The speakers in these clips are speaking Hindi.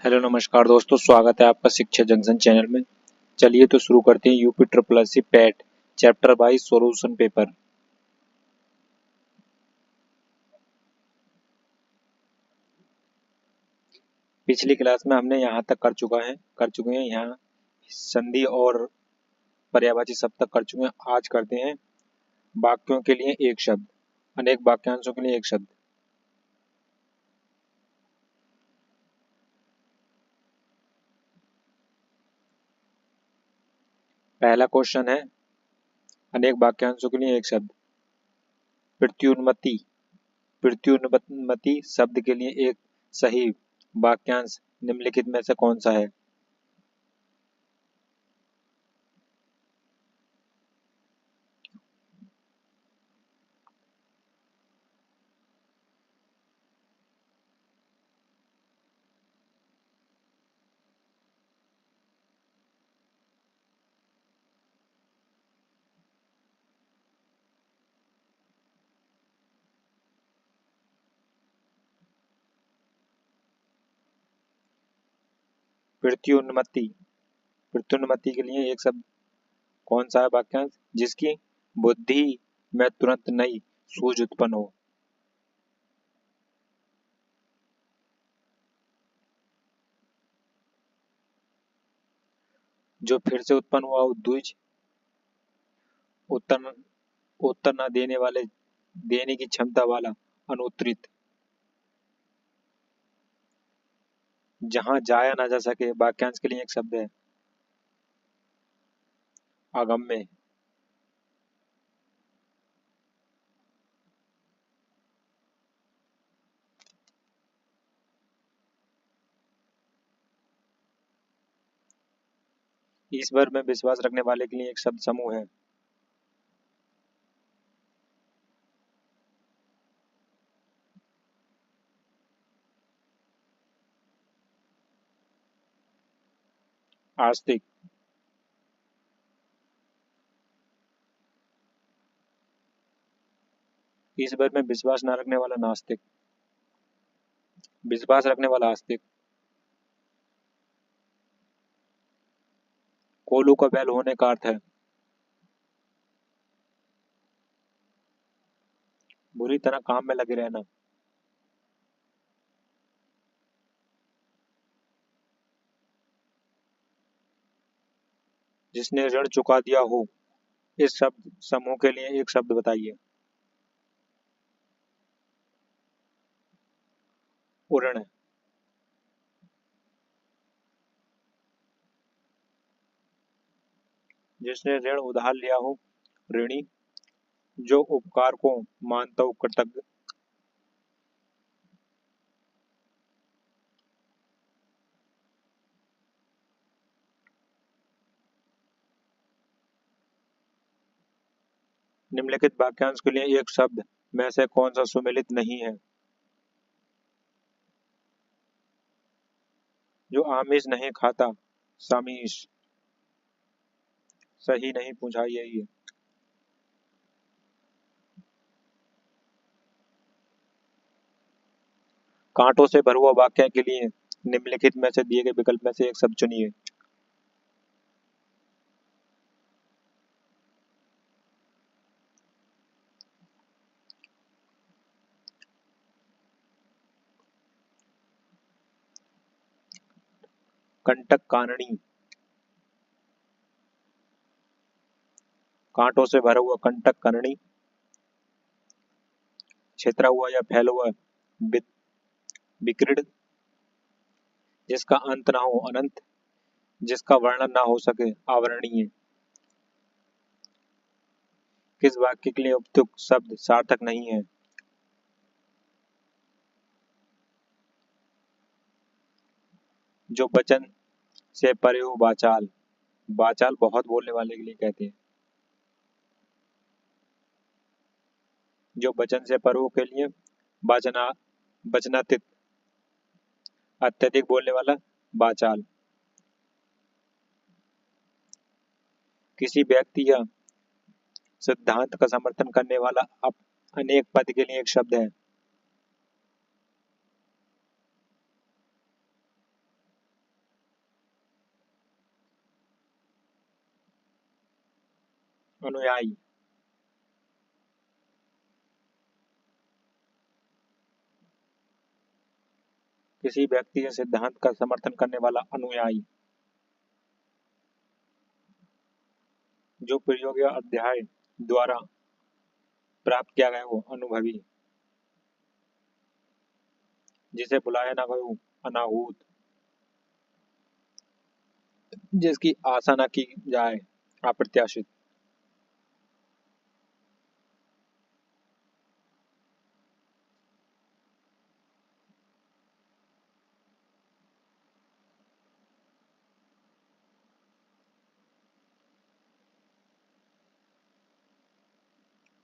हेलो नमस्कार दोस्तों, स्वागत है आपका शिक्षा जंक्शन चैनल में। चलिए तो शुरू करते हैं UP triple SC PAT chapter wise solution paper. पिछली क्लास में हमने यहाँ तक कर चुके हैं यहाँ संधि और पर्यायवाची शब्द तक कर चुके हैं। आज करते हैं वाक्यों के लिए एक शब्द, अनेक वाक्यांशों के लिए एक शब्द। पहला क्वेश्चन है अनेक वाक्यांशों के लिए एक शब्द। प्रत्युन्मति प्रत्युन्मति शब्द के लिए एक सही वाक्यांश निम्नलिखित में से कौन सा है? प्रत्युन्मति प्रत्युन्मति के लिए एक शब्द कौन सा है वाक्यांश? जिसकी बुद्धि में तुरंत नई सूझ उत्पन्न हो। जो फिर से उत्पन्न हुआ उद्विज, उत्तर उत्तर न देने वाले, देने की क्षमता वाला, अनुत्तरित, जहां जाया ना जा सके वाक्यांश के लिए एक शब्द है अगम्य। ईश्वर में विश्वास रखने वाले के लिए एक शब्द समूह है। आस्तिक। ईश्वर में विश्वास न रखने वाला नास्तिक, विश्वास रखने वाला आस्तिक। कोलू का बैल होने का अर्थ है बुरी तरह काम में लगे रहना। जिसने ऋण चुका दिया हो। इस शब्द समूह के लिए एक शब्द बताइए। उऋण। जिसने ऋण उधार लिया हो, ऋणी। जो उपकार को मानता हो, कृतज्ञ। निम्नलिखित वाक्यांश के लिए एक शब्द में से कौन सा सुमेलित नहीं है? जो आमिष नहीं खाता सामीष। सही नहीं पूछा यही है। कांटों से भरा हुआ वाक्य के लिए निम्नलिखित में से दिए गए विकल्प में से एक शब्द चुनिए। कंटक काननी। कांटों से भरा हुआ कंटक काननी। छितरा हुआ या फैला हुआ विकृत। जिसका अंत ना हो अनंत। जिसका वर्णन ना हो सके अवर्णनीय। किस वाक्य के लिए उपयुक्त शब्द सार्थक नहीं है? जो वचन से परे हो वाचाल। वाचाल बहुत बोलने वाले के लिए कहते हैं। जो वचन से पर हो के लिए वाचना वचनातीत, अत्यधिक बोलने वाला वाचाल। किसी व्यक्ति या सिद्धांत का समर्थन करने वाला अनेक पद के लिए एक शब्द है अनुयायी, किसी व्यक्ति या सिद्धांत का समर्थन करने वाला अनुयायी। जो प्रयोग या अध्याय द्वारा प्राप्त किया गया हो, अनुभवी। जिसे बुलाया ना गयो, अनाहूत। जिसकी आशा न की जाए, अप्रत्याशित।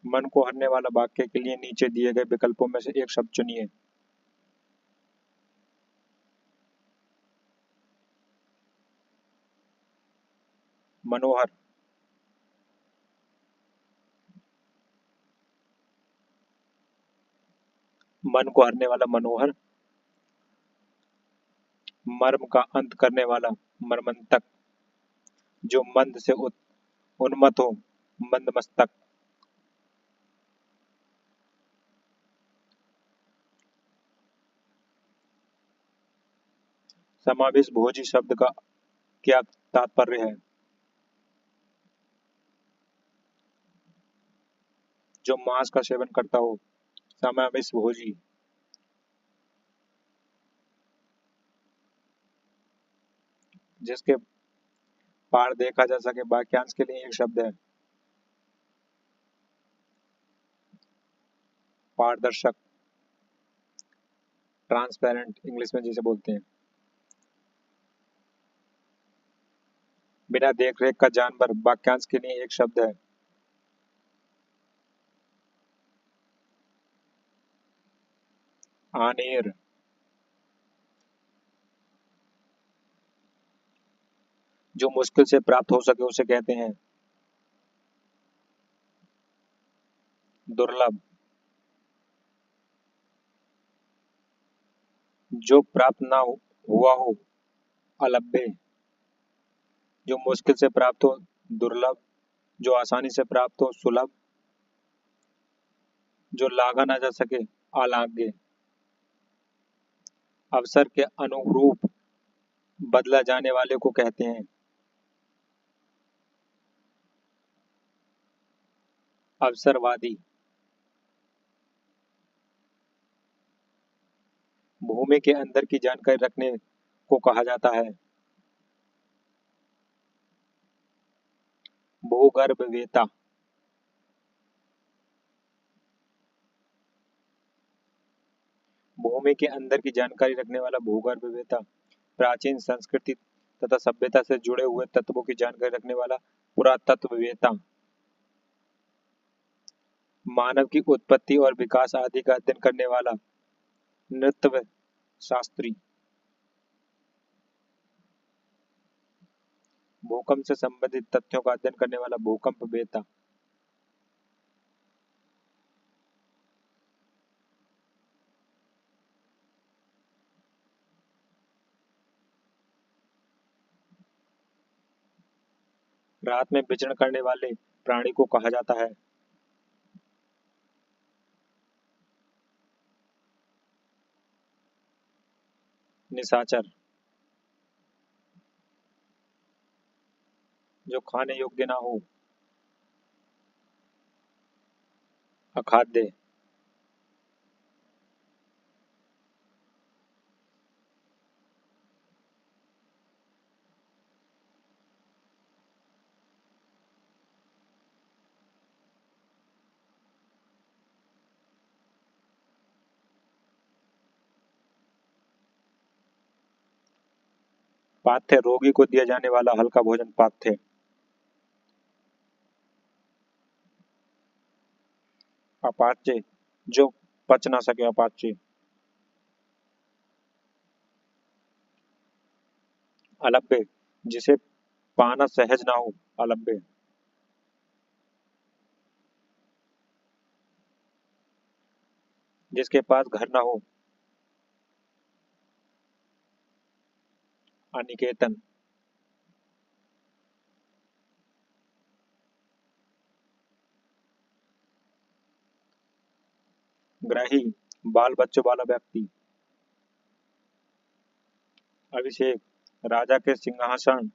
मन को हरने वाला वाक्य के लिए नीचे दिए गए विकल्पों में से एक शब्द चुनिए। मनोहर, मन को हरने वाला मनोहर। मर्म का अंत करने वाला मर्मंतक। जो मंद से उन्मत्त हो, मंदमस्तक। समावेश भोजी शब्द का क्या तात्पर्य है? जो मांस का सेवन करता हो, समावेश भोजी। जिसके पार देखा जा सके, वाक्यांश के लिए एक शब्द है। पारदर्शक, ट्रांसपेरेंट इंग्लिश में जिसे बोलते हैं। बिना देख रेख का जानवर, वाक्यांश के लिए एक शब्द है। आनेर। जो मुश्किल से प्राप्त हो सके उसे कहते हैं दुर्लभ। जो प्राप्त ना हुआ हो, अलभ्य। जो मुश्किल से प्राप्त हो, दुर्लभ। जो आसानी से प्राप्त हो, सुलभ। जो लागा ना जा सके, अलाग्य। अवसर के अनुरूप बदला जाने वाले को कहते हैं अवसरवादी। भूमि के अंदर की जानकारी रखने को कहा जाता है भूगर्भवेत्ता। भूमि के अंदर की जानकारी रखने वाला भूगर्भवेत्ता। प्राचीन संस्कृति तथा सभ्यता से जुड़े हुए तत्वों की जानकारी रखने वाला पुरातत्ववेत्ता। मानव की उत्पत्ति और विकास आदि का अध्ययन करने वाला नृतत्व शास्त्री। भूकंप से संबंधित तथ्यों का अध्ययन करने वाला भूकंपवेत्ता। रात में विचरण करने वाले प्राणी को कहा जाता है निशाचर। जो खाने योग्य ना हो, अखाद्य। पाथ्य, रोगी को दिया जाने वाला हल्का भोजन पाथ्य। अपाच्य, जो पच ना सके, अपाच्य। अलभ्य, जिसे पाना सहज ना हो, अलभ्य। जिसके पास घर ना हो, अनिकेतन। ग्रही, बाल बच्चों वाला व्यक्ति। अभिषेक, राजा के सिंहासन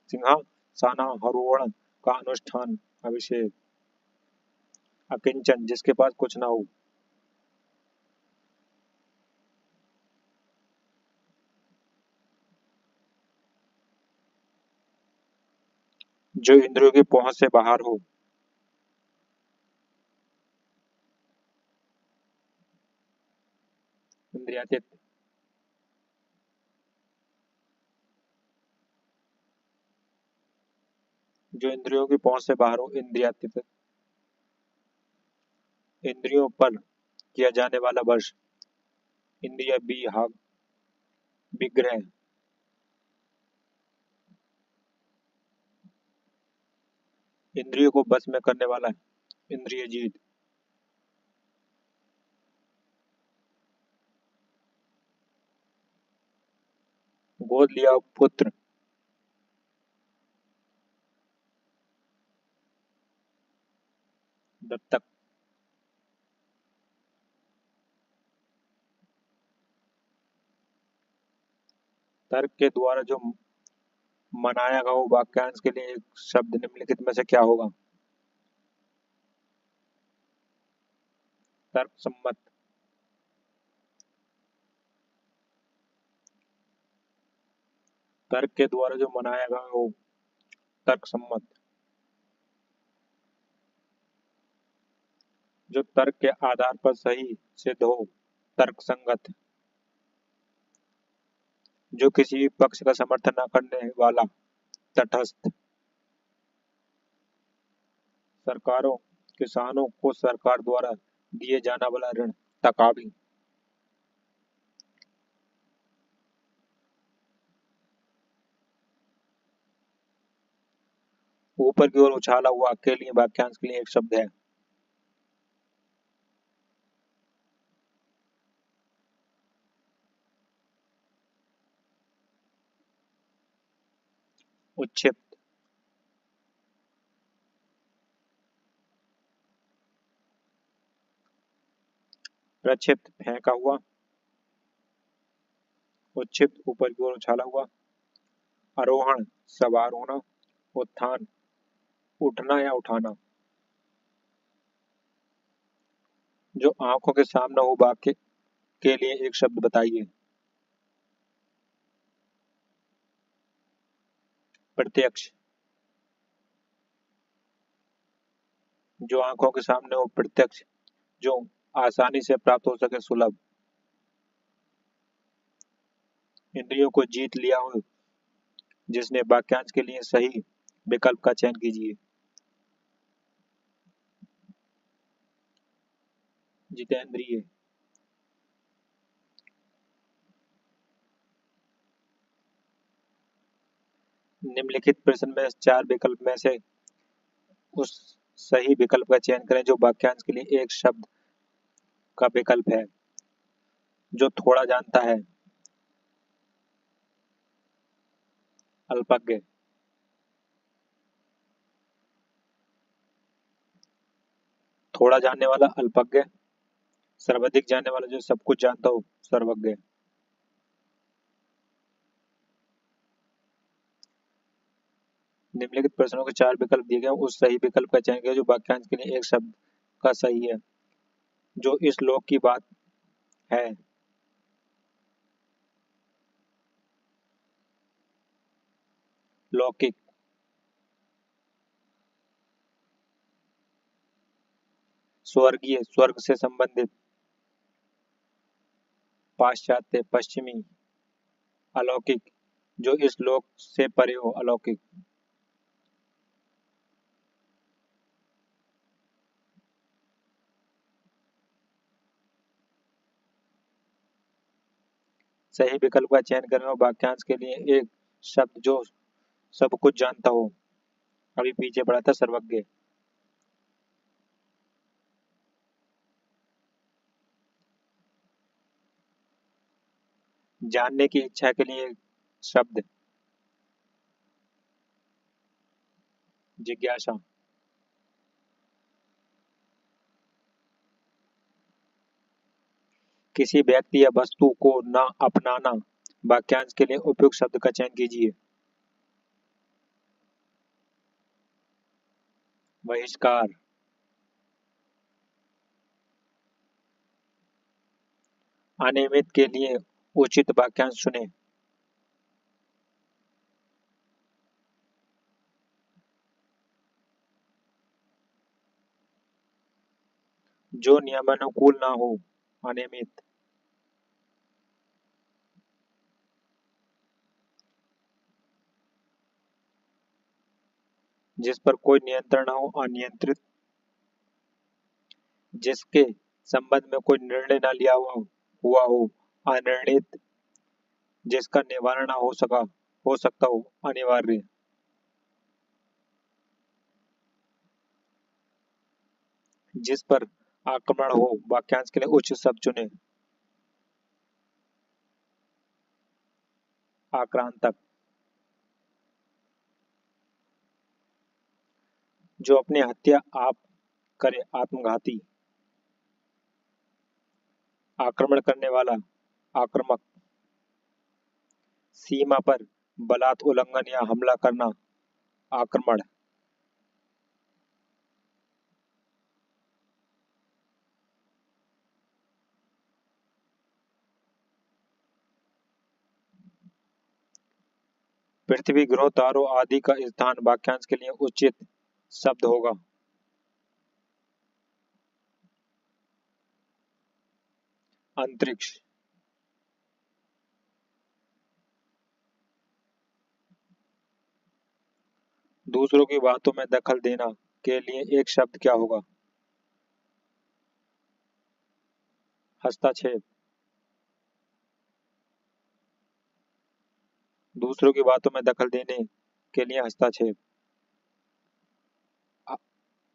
सिंहासनारोहण का अनुष्ठान। अभिषेक। अकिंचन, जिसके पास कुछ ना हो। जो इंद्रियों की पहुंच से बाहर हो। इंद्रियातीत। जो इंद्रियों की पहुंच से बाहर हो, इंद्रियातीत। इंद्रियों पर किया जाने वाला वश। इंद्रिय विभाग, विग्रह। इंद्रियों को बस में करने वाला, इंद्रिय जीत। गोद लिया पुत्र। दत्तक। तर्क के द्वारा जो मनाया गया वो वाक्यांश के लिए एक शब्द निम्नलिखित में से क्या होगा? तर्क सम्मत। तर्क के द्वारा जो मनाया गया वो तर्क सम्मत। जो तर्क के आधार पर सही सिद्ध हो, तर्क संगत। जो किसी भी पक्ष का समर्थन न करने वाला, तटस्थ। सरकारों किसानों को सरकार द्वारा दिए जाने वाला ऋण, तकावी। ऊपर की ओर उछाला हुआ के लिए वाक्यांश के लिए एक शब्द है। उच्छिप्त। प्रक्षिप्त, फेंका हुआ। उच्छिप्त, ऊपर की ओर उछाला हुआ। आरोहण, सवार होना। उत्थान, उठना या उठाना। जो आंखों के सामने हो वाक्य के लिए एक शब्द बताइए। प्रत्यक्ष। जो आंखों के सामने हो, प्रत्यक्ष। जो आसानी से प्राप्त हो सके, सुलभ। इंद्रियों को जीत लिया हो, जिसने वाक्यांश के लिए सही विकल्प का चयन कीजिए। जितेंद्रिय। निम्नलिखित प्रश्न में चार विकल्प में से उस सही विकल्प का चयन करें जो वाक्यांश के लिए एक शब्द का विकल्प है। जो थोड़ा जानता है, अल्पज्ञ। थोड़ा जानने वाला, अल्पज्ञ। सर्वाधिक जानने वाला, जो सब कुछ जानता हो, सर्वज्ञ। निम्नलिखित प्रश्नों के चार विकल्प दिए गए, उस सही विकल्प का चयन करें जो वाक्यांश के लिए एक शब्द का सही है। जो इस लोक की बात है। लौकिक। स्वर्गीय, स्वर्ग से संबंधित। पाश्चात्य, पश्चिमी। अलौकिक, जो इस लोक से परे हो, अलौकिक। सही विकल्प का चयन करें और वाक्यांश के लिए एक शब्द जो सब कुछ जानता हो। अभी पीछे पड़ा था सर्वज्ञ। जानने की इच्छा के लिए एक शब्द, जिज्ञासा। किसी व्यक्ति या वस्तु को न अपनाना। वाक्यांश के लिए उपयुक्त शब्द का चयन कीजिए। बहिष्कार। अनियमित के लिए उचित वाक्यांश चुनें। जो नियमानुकूल ना हो। अनियमित। जिस पर कोई नियंत्रण न हो। अनियंत्रित। जिसके संबंध में कोई निर्णय न लिया हुआ हो। अनिर्णित। जिसका निवारण न हो सकता हो। अनिवार्य। जिस पर आक्रमण हो। वाक्यांश के लिए उचित शब्द चुनें। आक्रांतक। जो अपनी हत्या आप करे। आत्मघाती। आक्रमण करने वाला। आक्रामक। सीमा पर बलात् उल्लंघन या हमला करना। आक्रमण। पृथ्वी, ग्रह, तारों आदि का स्थान। वाक्यांश के लिए उचित शब्द होगा। अंतरिक्ष। दूसरों की बातों में दखल देना के लिए एक शब्द क्या होगा। हस्तक्षेप। दूसरों की बातों में दखल देने के लिए हस्तक्षेप।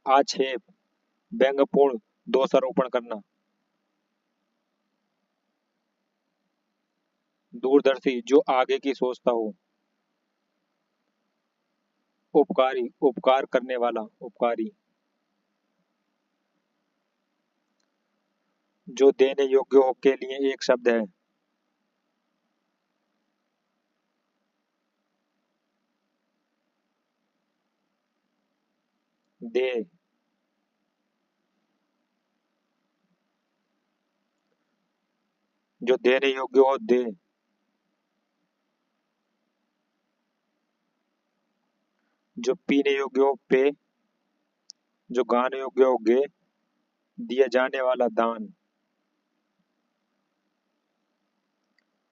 आक्षेप। व्यंग्यपूर्ण दोषारोपण करना। दूरदर्शी। जो आगे की सोचता हो। उपकारी। उपकार करने वाला। उपकारी। जो देने योग्य हो के लिए एक शब्द है। दे। जो देने योग्य हो। दे। जो पीने योग्य हो। पे। जो गाने योग्य हो। गे। दिया जाने वाला। दान।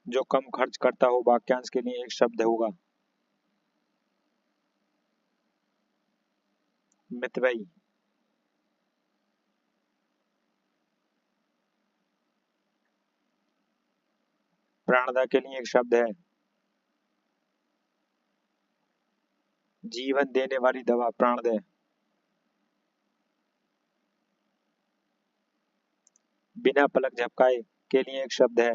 जो कम खर्च करता हो। वाक्यांश के लिए एक शब्द होगा। मितव्ययी। प्राणदा के लिए एक शब्द है। जीवन देने वाली दवा। प्राणदय। बिना पलक झपकाए के लिए एक शब्द है।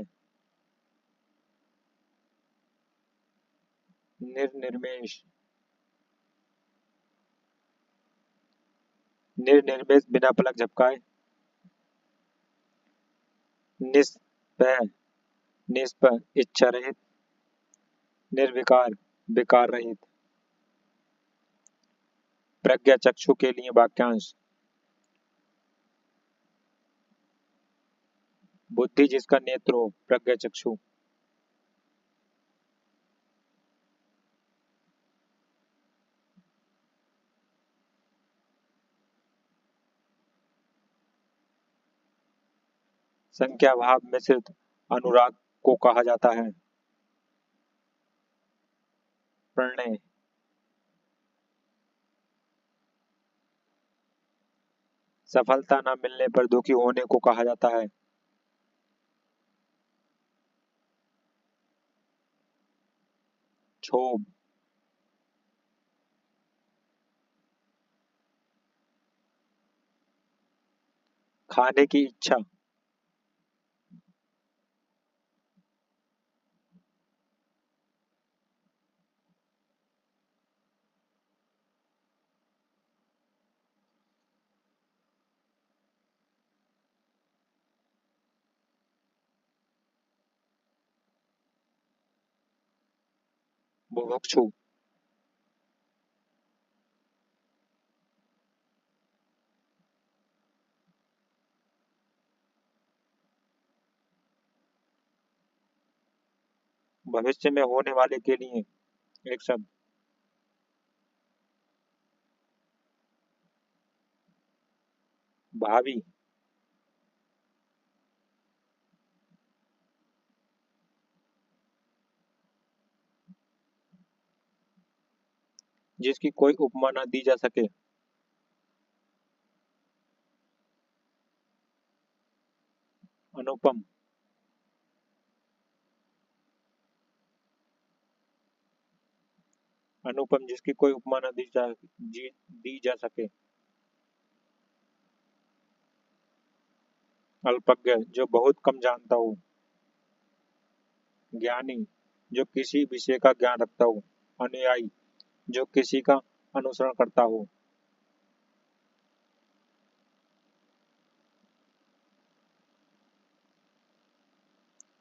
निर्निर्मेष। निर्निर्मेष बिना पलक झपकाए। निष्भय। निष्प इच्छा रहित। निर्विकार विकार रहित। प्रज्ञा चक्षु के लिए वाक्यांश। बुद्धि जिसका नेत्र हो। प्रज्ञा चक्षु। संख्या भाव मिश्रित अनुराग को कहा जाता है। प्रणय। सफलता न मिलने पर दुखी होने को कहा जाता है। क्षोभ। खाने की इच्छा। बुभुक्षु। भविष्य में होने वाले के लिए एक शब्द। भावी। जिसकी कोई उपमा न दी जा सके। अनुपम। अनुपम जिसकी कोई उपमा न दी जा सके। अल्पज्ञ जो बहुत कम जानता हो। ज्ञानी जो किसी विषय का ज्ञान रखता हो। अनुयायी जो किसी का अनुसरण करता हो।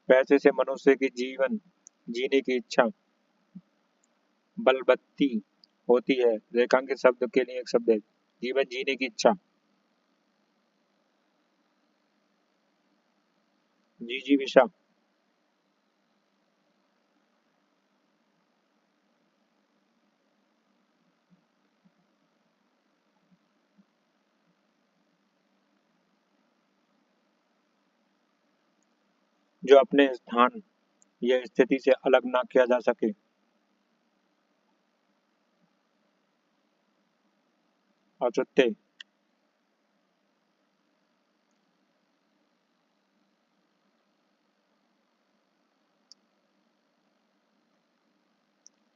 पैसे से मनुष्य की जीवन जीने की इच्छा बलवत्ती होती है। रेखांकित शब्द के लिए एक शब्द है। जीवन जीने की इच्छा। जिजीविषा। जो अपने स्थान या स्थिति से अलग ना किया जा सके। औचित्य।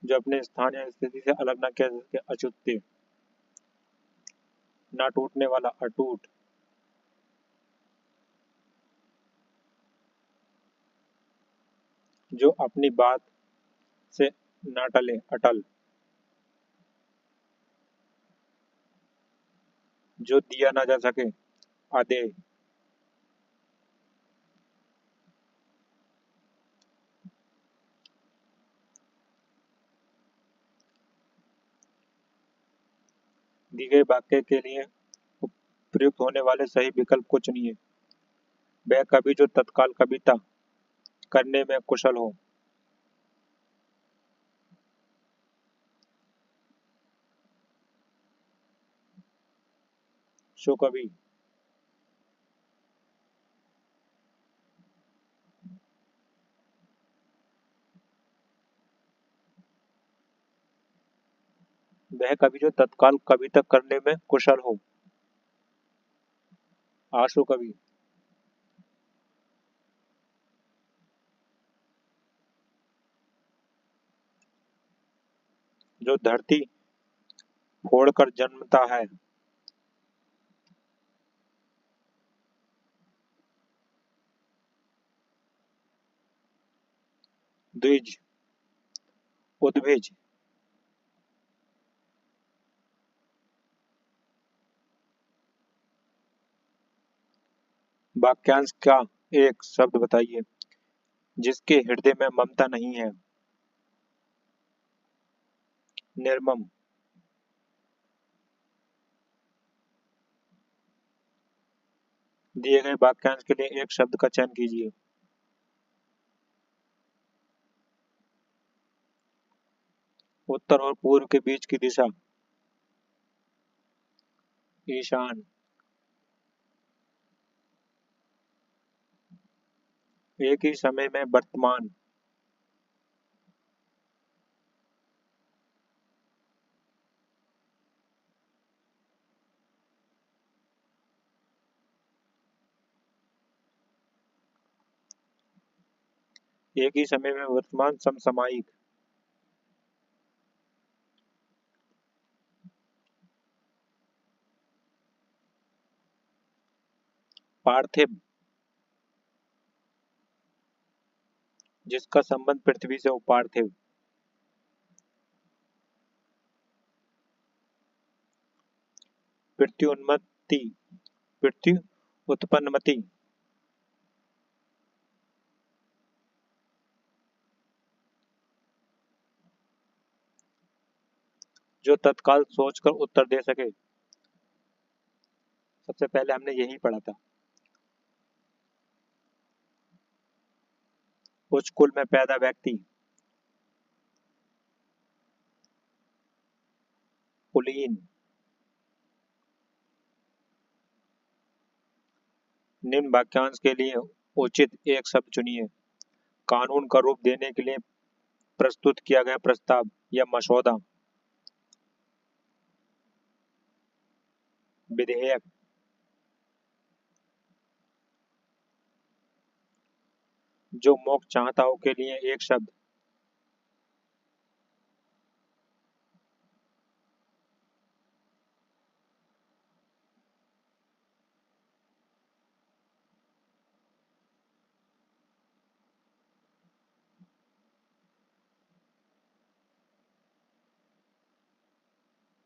जो अपने स्थान या स्थिति से अलग ना किया जा सके। अच्युत्य। ना टूटने वाला अटूट। जो अपनी बात से ना टले अटल। जो दिया ना जा सके अदेय। दी गई वाक्य के लिए प्रयुक्त होने वाले सही विकल्प को चुनिए। वह कवि जो तत्काल कविता करने में कुशल हो। सो कवि। वह कवि जो तत्काल कविता करने में कुशल हो। आशु कवि। जो धरती फोड़कर जन्मता है। द्विज। उद्भिज। वाक्यांश का एक शब्द बताइए जिसके हृदय में ममता नहीं है। निर्मम। दिए गए वाक्यांश के लिए एक शब्द का चयन कीजिए। उत्तर और पूर्व के बीच की दिशा। ईशान। एक ही समय में वर्तमान। एक ही समय में वर्तमान समसामयिक। पार्थिव जिसका संबंध पृथ्वी से हो। पार्थिव। प्रत्युन्मति। पृथ्वी उत्पन्नमति। जो तत्काल सोचकर उत्तर दे सके। सबसे पहले हमने यही पढ़ा था। उच्च कुल में पैदा व्यक्ति कुलीन। निम्न वाक्यांश के लिए उचित एक शब्द चुनिए। कानून का रूप देने के लिए प्रस्तुत किया गया प्रस्ताव या मसौदा। विधेयक। जो मोक्ष चाहता हो के लिए एक शब्द।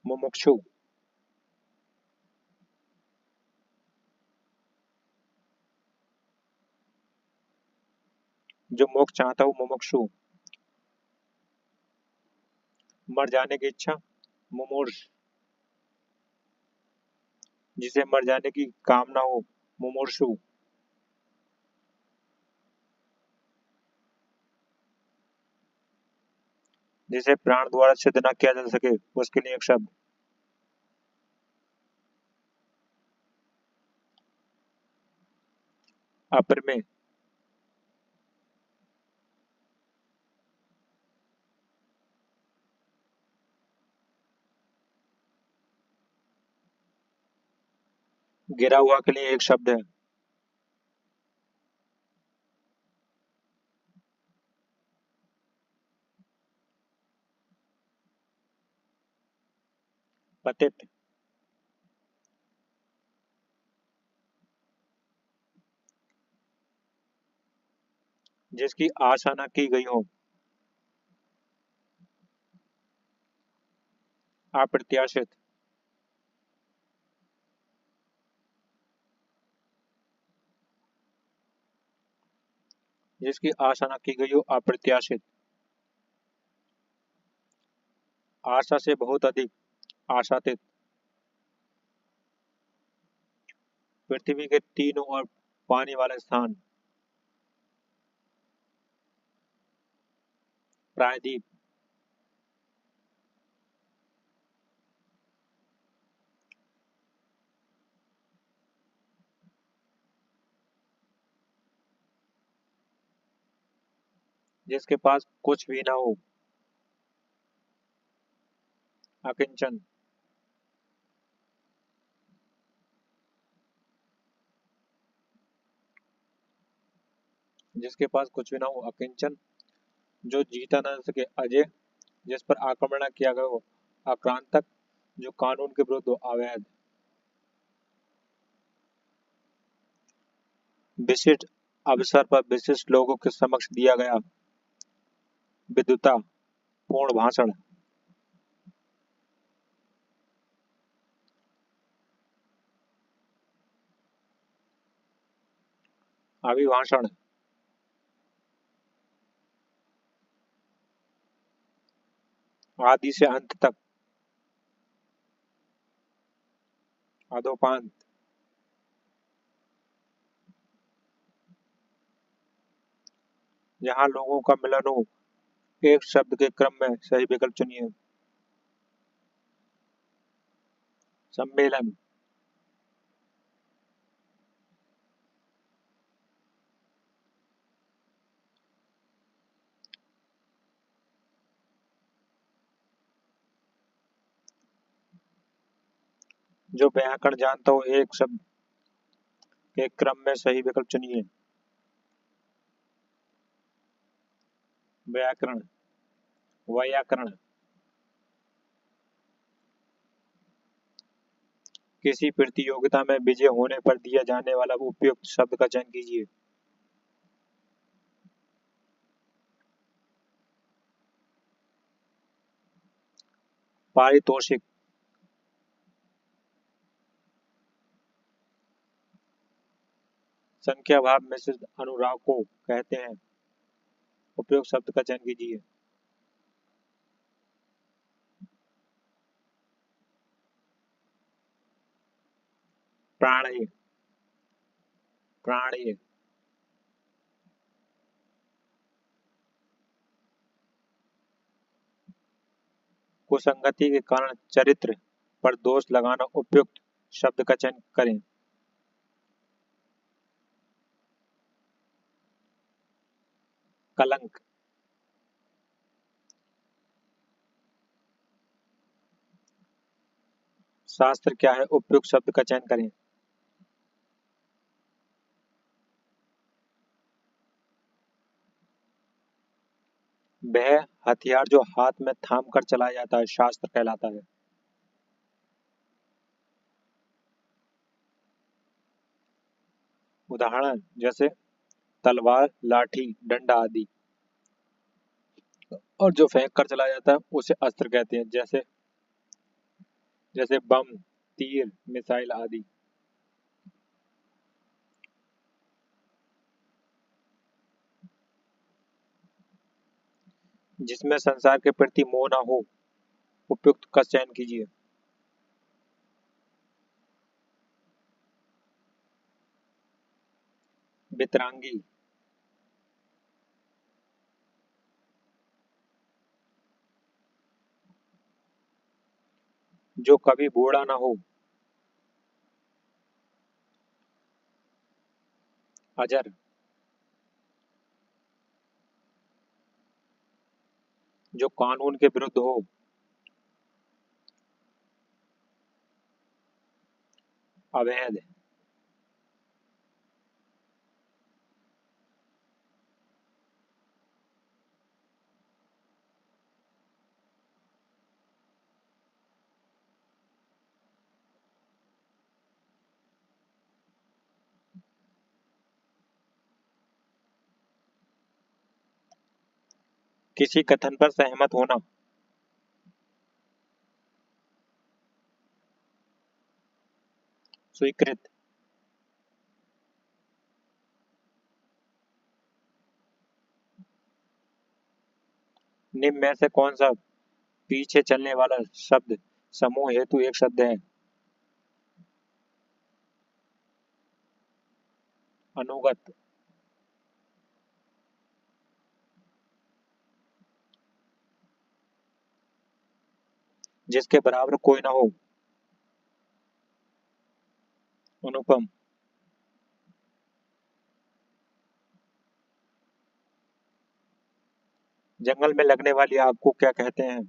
मुमुक्षु। जो मोक्ष चाहता हो मुमुक्षु। मर जाने की इच्छा मुमूर्ष। जिसे मर जाने की कामना हो मुमूर्षु। जिसे प्राण द्वारा सिद्ध न किया जा सके उसके लिए एक शब्द। अप्रमेय। गिरा हुआ के लिए एक शब्द है। पतित। जिसकी आशा न की गई हो अप्रत्याशित। जिसकी आशा न की गई हो अप्रत्याशित। आशा से बहुत अधिक आशातीत। पृथ्वी के तीनों ओर पानी वाला स्थान प्रायद्वीप। जिसके पास कुछ भी ना हो अकिंचन। जिसके पास कुछ भी ना हो अकिंचन। जो जीता न सके अजय। जिस पर आक्रमण न किया गया हो आक्रांतक। जो कानून के विरुद्ध हो अवैध। विशिष्ट अवसर पर विशिष्ट लोगों के समक्ष दिया गया विद्वता पूर्ण भाषण। अभिभाषण। आदि से अंत तक अधोपांत। जहां लोगों का मिलन हो एक शब्द के क्रम में सही विकल्प चुनिए। सम्मेलन। जो व्याकरण जानता हो एक शब्द के क्रम में सही विकल्प चुनिए। व्याकरण। व्याकरण। किसी प्रतियोगिता में विजय होने पर दिया जाने वाला उपयुक्त शब्द का चयन कीजिए। पारितोषिक। संख्या भाव मिश्रित अनुराग को कहते हैं। उपयुक्त शब्द का चयन कीजिए। प्राणी, प्राणी। कुसंगति के कारण चरित्र पर दोष लगाना, उपयुक्त शब्द का चयन करें। कलंक। शास्त्र क्या है, उपयुक्त शब्द का चयन करें। वह हथियार जो हाथ में थाम कर चलाया जाता है शास्त्र कहलाता है। उदाहरण जैसे तलवार, लाठी, डंडा आदि। और जो फेंक कर चलाया जाता है उसे अस्त्र कहते हैं, जैसे जैसे बम, तीर, मिसाइल आदि। जिसमें संसार के प्रति मोह न हो, उपयुक्त का चयन कीजिए। वितरांगी। जो कभी बूढ़ा न हो। अजर। जो कानून के विरुद्ध हो। अवैध। किसी कथन पर सहमत होना। स्वीकृत। निम्न में से कौन सा पीछे चलने वाला शब्द समूह हेतु एक शब्द है। अनुगत। जिसके बराबर कोई ना हो। अनुपम। जंगल में लगने वाली आग को क्या कहते हैं।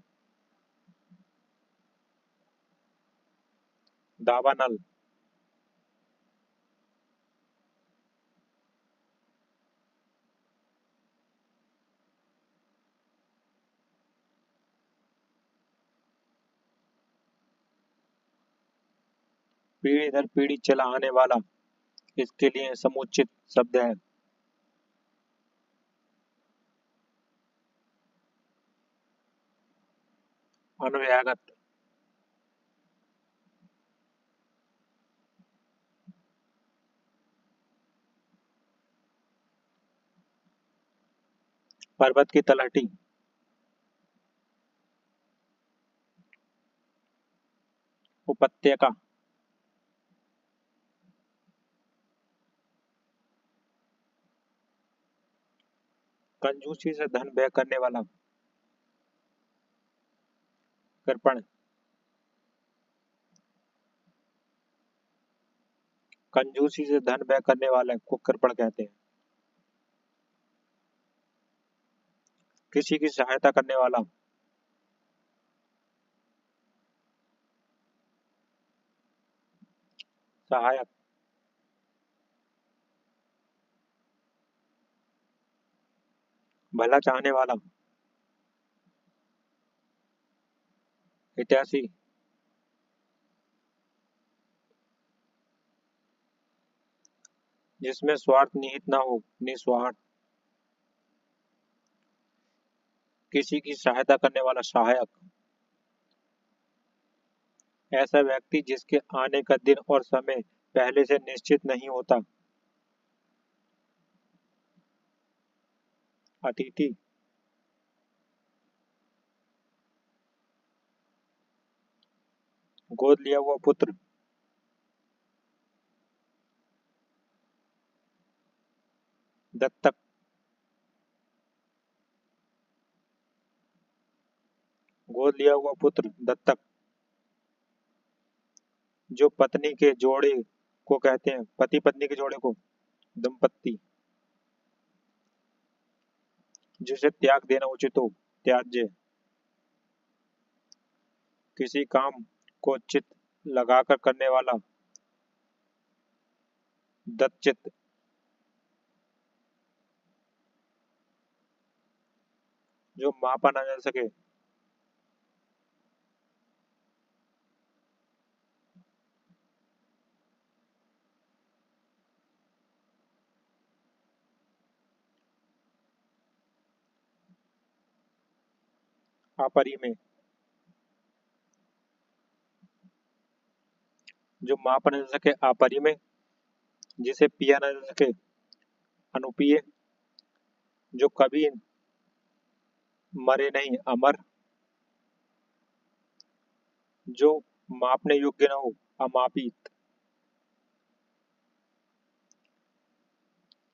दावानल। पीढ़ी दर पीढ़ी चला आने वाला, इसके लिए समुचित शब्द है। अनुयागत। पर्वत की तलहटी। उपत्यका। कंजूसी से धन व्यय करने वाला। कृपण। कंजूसी से धन व्यय करने वाले को कृपण कहते हैं। किसी की सहायता करने वाला। सहायक। भला चाहने वाला। हितैषी। जिसमें स्वार्थ निहित ना हो, निस्वार्थ। किसी की सहायता करने वाला सहायक। ऐसा व्यक्ति जिसके आने का दिन और समय पहले से निश्चित नहीं होता। अतिथि। गोद लिया हुआ पुत्र। दत्तक, गोद लिया हुआ पुत्र दत्तक। जो पत्नी के जोड़े को कहते हैं, पति पत्नी के जोड़े को दंपत्ति। जिसे त्याग देना उचित हो, त्याज्य। किसी काम को चित लगाकर करने वाला, दत्चित। जो मापा ना जा सके, अपरिमेय। जो मापा ना जा सके, अपरिमेय। जिसे पिया ना जा सके, अनुपेय। जो कभी मरे नहीं, अमर। जो मापने योग्य न हो, अमापित।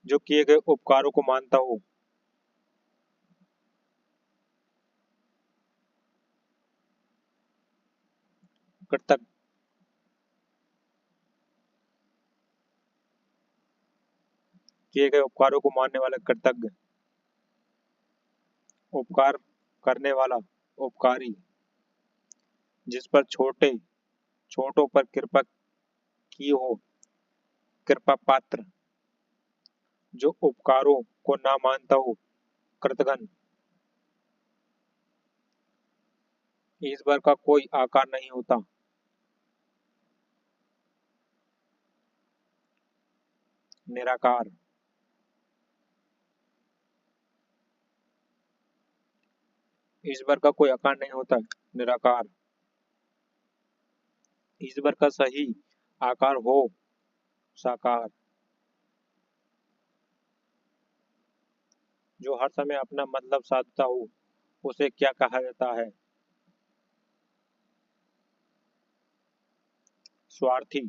जो किए गए उपकारों को मानता हो, कृतज्ञ। किए गए उपकारों को मानने वाला, कृतज्ञ। उपकार करने वाला, उपकारी। जिस पर छोटों पर कृपा की हो, कृपा पात्र। जो उपकारों को ना मानता हो, कृतघ्न। ईश्वर का कोई आकार नहीं होता, निराकार। ईश्वर का कोई आकार नहीं होता, निराकार। ईश्वर का सही आकार हो, साकार। जो हर समय अपना मतलब साधता हो, उसे क्या कहा जाता है, स्वार्थी।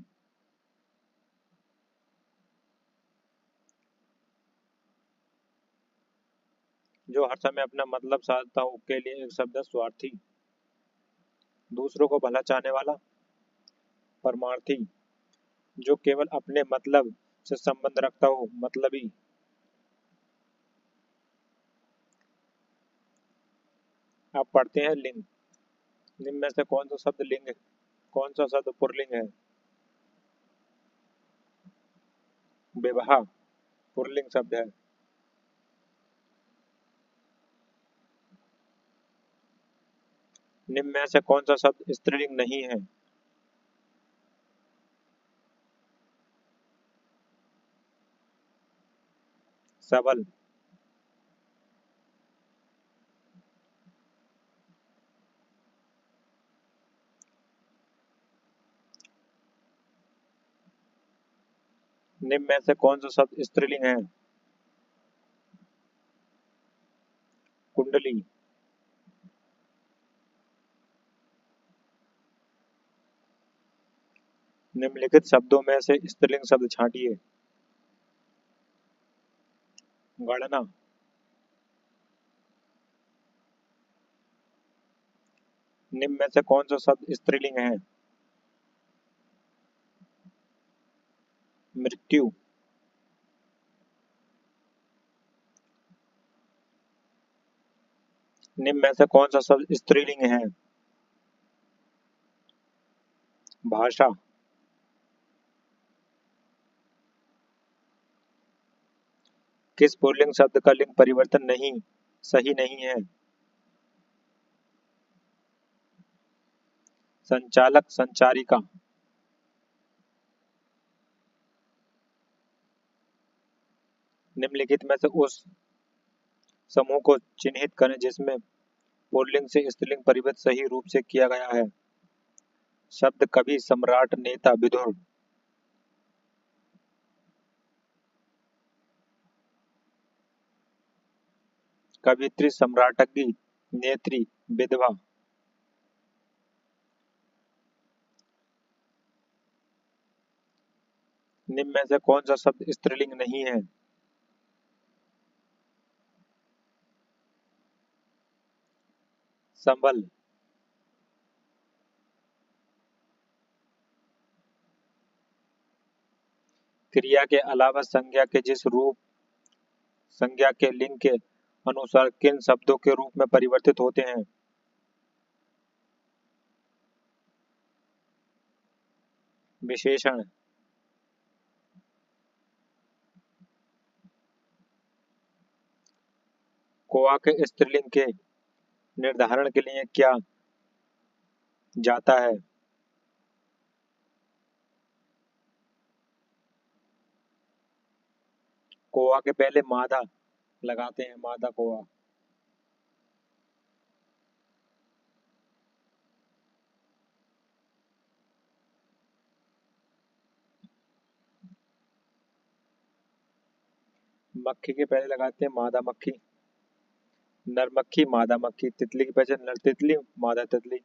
जो हर समय अपना मतलब साधता हो के लिए एक शब्द है, स्वार्थी। दूसरों को भला चाहने वाला, परमार्थी। जो केवल अपने मतलब से संबंध रखता हो, मतलबी। आप पढ़ते हैं लिंग। निम्न में से कौन सा शब्द लिंग है, कौन सा शब्द पुल्लिंग है, विवाह पुल्लिंग शब्द है। निम्न में से कौन सा शब्द स्त्रीलिंग नहीं है, सबल। निम्न में से कौन सा शब्द स्त्रीलिंग है, कुंडली। निम्नलिखित शब्दों में से स्त्रीलिंग शब्द छांटिए, गणना। निम्न में से कौन सा शब्द स्त्रीलिंग है, मृत्यु। निम्न में से कौन सा शब्द स्त्रीलिंग है, भाषा। किस पुल्लिंग शब्द का लिंग परिवर्तन नहीं सही नहीं है, संचालक, संचारिका। निम्नलिखित में से उस समूह को चिन्हित करें जिसमें पुल्लिंग से स्त्रीलिंग परिवर्तन सही रूप से किया गया है। शब्द कवि, सम्राट, नेता, विदुर। कवित्री, सम्राटज्ञी, नेत्री, विधवा। निम्न में से कौन सा शब्द स्त्रीलिंग नहीं है, संभल। क्रिया के अलावा संज्ञा के लिंग के अनुसार किन शब्दों के रूप में परिवर्तित होते हैं? विशेषण। कोआ के स्त्रीलिंग के निर्धारण के लिए क्या जाता है? कोआ के पहले मादा लगाते हैं, मादा कोआ। मक्खी के पहले लगाते हैं मादा मक्खी। नर मक्खी, मादा मक्खी। तितली के पहले नर तितली, मादा तितली।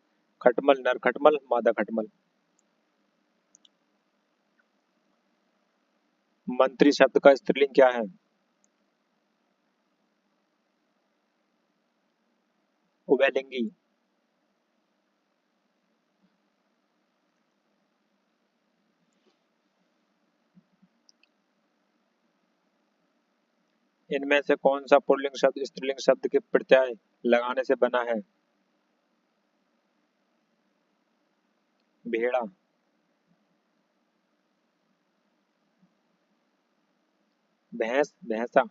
खटमल, नर खटमल, मादा खटमल। मंत्री शब्द का स्त्रीलिंग क्या है? उभयलिंगी। इनमें से कौन सा पुल्लिंग शब्द स्त्रीलिंग शब्द के प्रत्यय लगाने से बना है? भेड़ा। भैंस, भैंसा।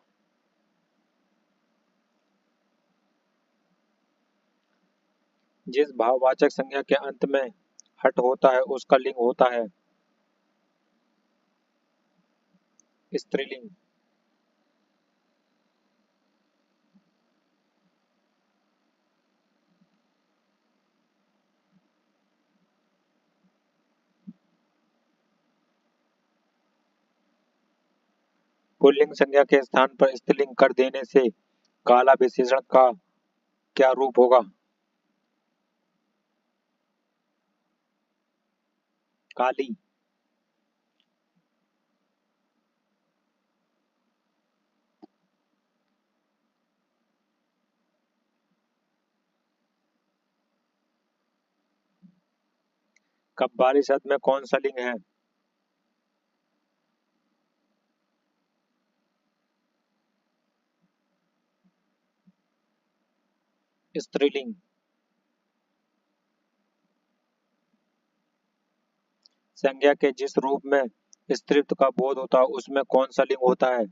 जिस भाववाचक संज्ञा के अंत में हट होता है उसका लिंग होता है स्त्रीलिंग। पुल्लिंग संज्ञा के स्थान पर स्त्रीलिंग कर देने से काला विशेषण का क्या रूप होगा? काली। कव्वाली शब्द में कौन सा लिंग है? स्त्रीलिंग। संज्ञा के जिस रूप में स्त्रीत्व का बोध होता है उसमें कौन सा लिंग होता है?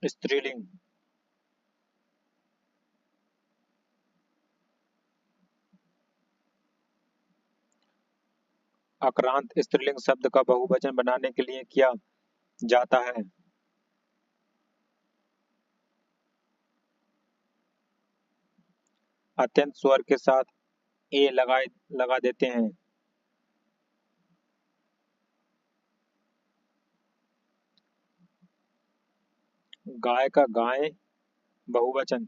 स्त्रीलिंग। आक्रांत स्त्रीलिंग शब्द का बहुवचन बनाने के लिए किया जाता है? अत्यंत स्वर के साथ ए लगा देते हैं। गाय का गाय बहुवचन।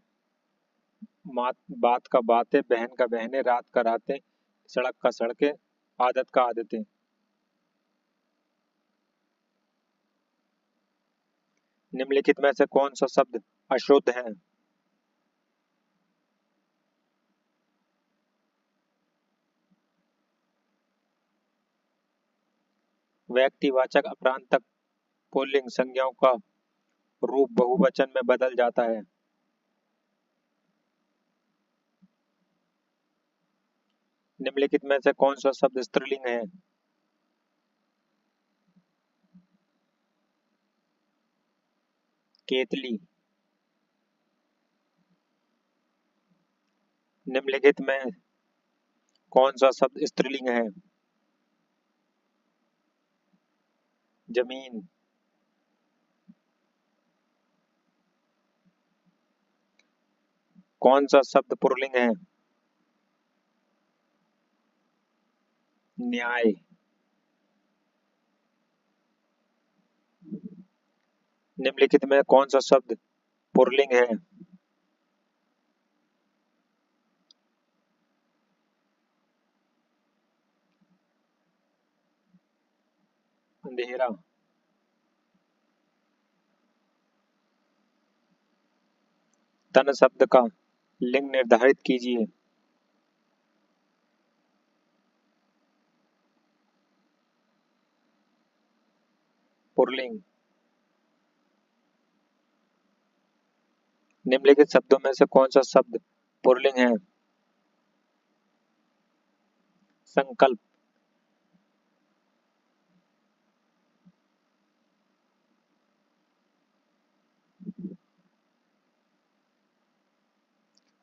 बात का बातें, बहन का बहनें, रात का रातें, सड़क का सड़कें, आदत का आदतें। निम्नलिखित में से कौन सा शब्द अशुद्ध है? व्यक्तिवाचक अपरांतक पुल्लिंग संज्ञाओं का रूप बहुवचन में बदल जाता है। निम्नलिखित में से कौन सा शब्द स्त्रीलिंग है? केतली। निम्नलिखित में कौन सा शब्द स्त्रीलिंग है? जमीन। कौन सा शब्द पुल्लिंग है? न्याय। निम्नलिखित में कौन सा शब्द पुल्लिंग है? अंधेरा। तन शब्द का लिंग निर्धारित कीजिए। पुल्लिंग। निम्नलिखित शब्दों में से कौन सा शब्द पुल्लिंग है? संकल्प।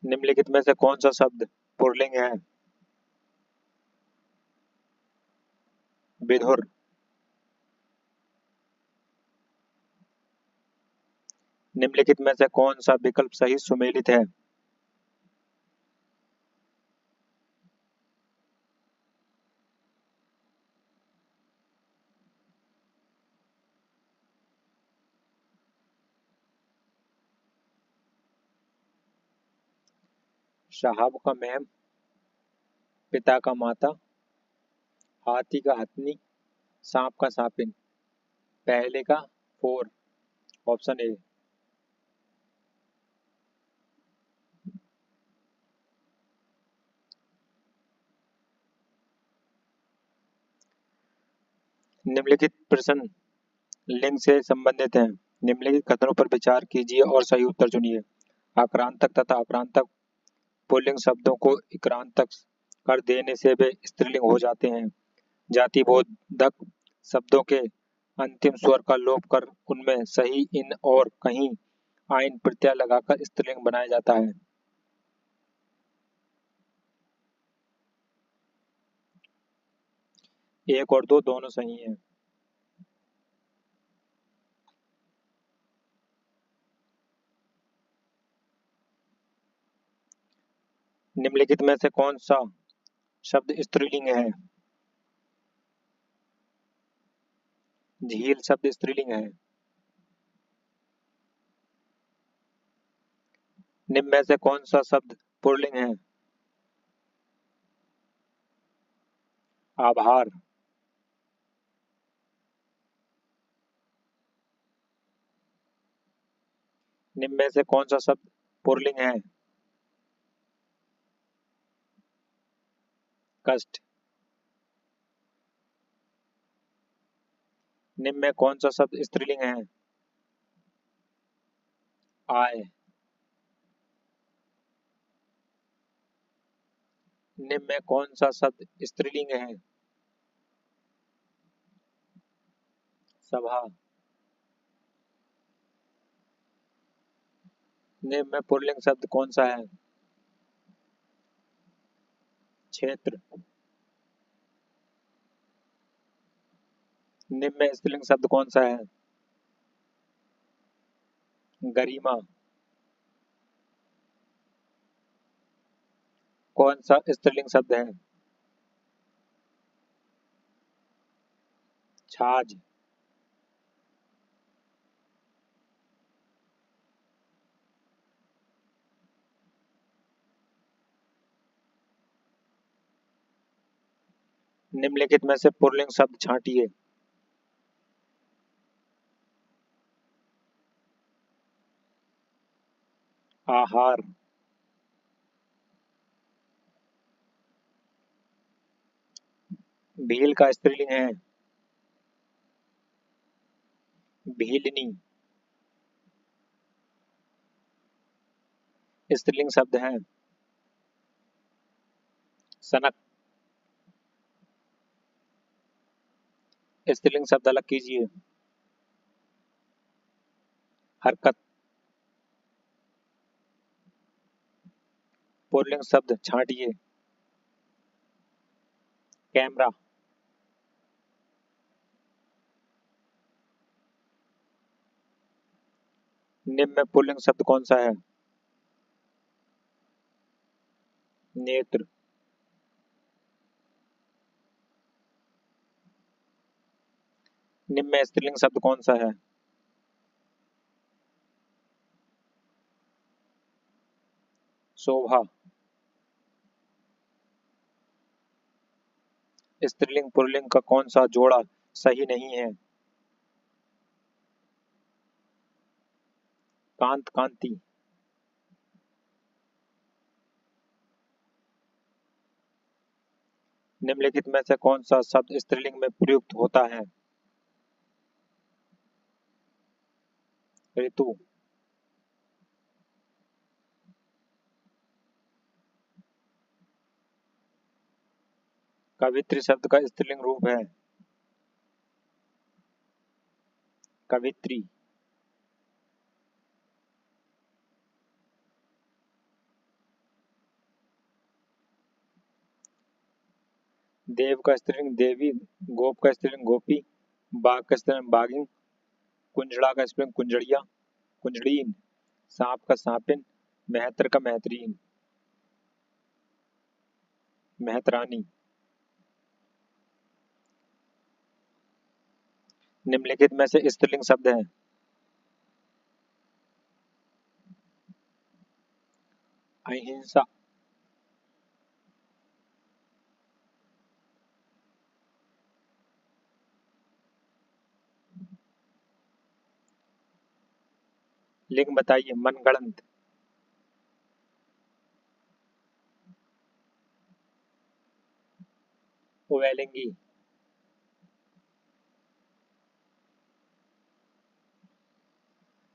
निम्नलिखित में से कौन सा शब्द पुल्लिंग है? विधुर। निम्नलिखित में से कौन सा विकल्प सही सुमेलित है? साहब का मैम, पिता का माता, हाथी का हथनी, सांप का सापिन। पहले का 4, ऑप्शन ए। निम्नलिखित प्रश्न लिंग से संबंधित हैं। निम्नलिखित कथनों पर विचार कीजिए और सही उत्तर चुनिए। आक्रांतक तथा अक्रांतक पुल्लिंग शब्दों को इक्रांतक कर देने से वे स्त्रीलिंग हो जाते हैं। जातिबोधक शब्दों के अंतिम स्वर का लोप कर उनमें सही इन और कहीं आइन प्रत्यय लगाकर स्त्रीलिंग बनाया जाता है। एक और दो दोनों सही हैं। निम्नलिखित में से कौन सा शब्द स्त्रीलिंग है? झील शब्द स्त्रीलिंग है। निम्न में से कौन सा शब्द पुल्लिंग है? आभार। निम्न में से कौन सा शब्द पुल्लिंग है? कष्ट। निम्न में कौन सा शब्द स्त्रीलिंग है? आय। निम्न में कौन सा शब्द स्त्रीलिंग है? सभा। निम्न में पुल्लिंग शब्द कौन सा है? क्षेत्र। निम्न में स्त्रीलिंग शब्द कौन सा है? गरिमा। कौन सा स्त्रीलिंग शब्द है? छाछ। निम्नलिखित में से पुल्लिंग शब्द छांटिए। आहार। भील का स्त्रीलिंग है भीलनी। स्त्रीलिंग शब्द है सनक। स्त्रीलिंग शब्द अलग कीजिए। हरकत। पुल्लिंग शब्द छांटिए। कैमरा। निम्न में पुल्लिंग शब्द कौन सा है? नेत्र। निम्न में स्त्रीलिंग शब्द कौन सा है? शोभा। स्त्रीलिंग पुल्लिंग का कौन सा जोड़ा सही नहीं है? कांत कांति। निम्नलिखित में से कौन सा शब्द स्त्रीलिंग में प्रयुक्त होता है? ऋतु। कवित्री शब्द का स्त्रीलिंग रूप है कवित्री। देव का स्त्रीलिंग देवी, गोप का स्त्रीलिंग गोपी, बाघ का स्त्रीलिंग बाघिन, कुंजड़ा का स्त्रीलिंग कुंजड़िया कुंजड़ीन, सांप का सांपिन, मेहतर का मेहतरीन मेहतरानी। निम्नलिखित में से स्त्रीलिंग शब्द है? अहिंसा। लिंग बताइए। मनगढ़ंत। उभयलिंगी।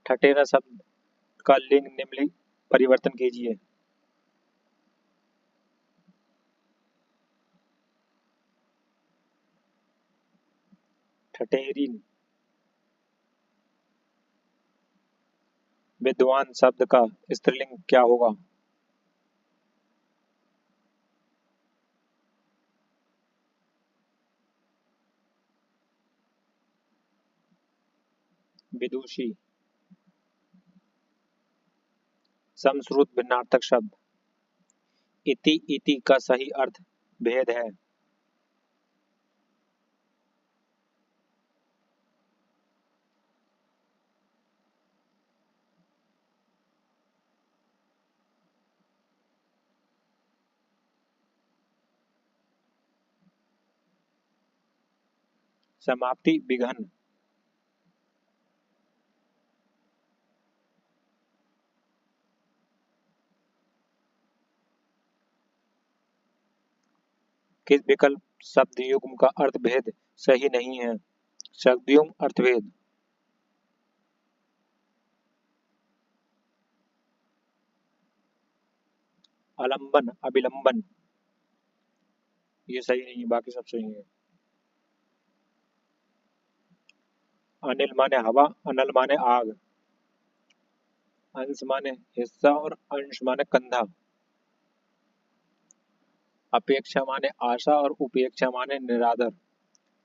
ठठेरा शब्द का लिंग निम्नलिखित परिवर्तन कीजिए। ठठेरीन। विद्वान शब्द का स्त्रीलिंग क्या होगा? विदुषी। समश्रुत भिन्नार्थक शब्द। इति इति का सही अर्थ भेद है। समाप्ति विघन। किस विकल्प शब्द युग्म का अर्थ भेद सही नहीं है? शब्द युग्म अर्थभेद। आलंबन अभिलंबन ये सही नहीं है, बाकी सब सही है। अनिल माने हवा, अनल माने आग, अंश माने हिस्सा और अंश माने कंधा, अपेक्षा माने आशा और उपेक्षा माने निरादर,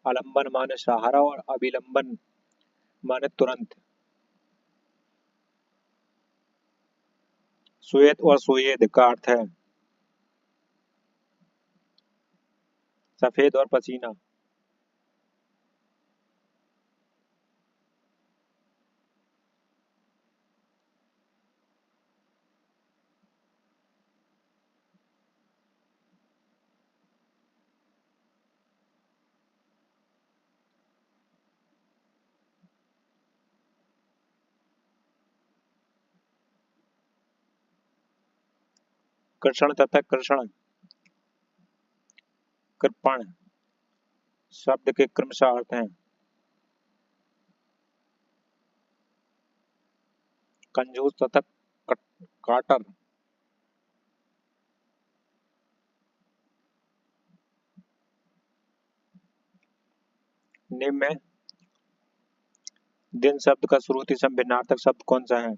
आलंबन माने सहारा और अभिलंबन माने तुरंत। श्वेत और सुएद का अर्थ है सफेद और पसीना। कृष्ण तथा कृष्ण कृपण शब्द के क्रमशः अर्थ हैं कंजूस तथा काटर। निम्न में दिन शब्द का श्रुति सम भिन्नार्थक शब्द कौन सा है?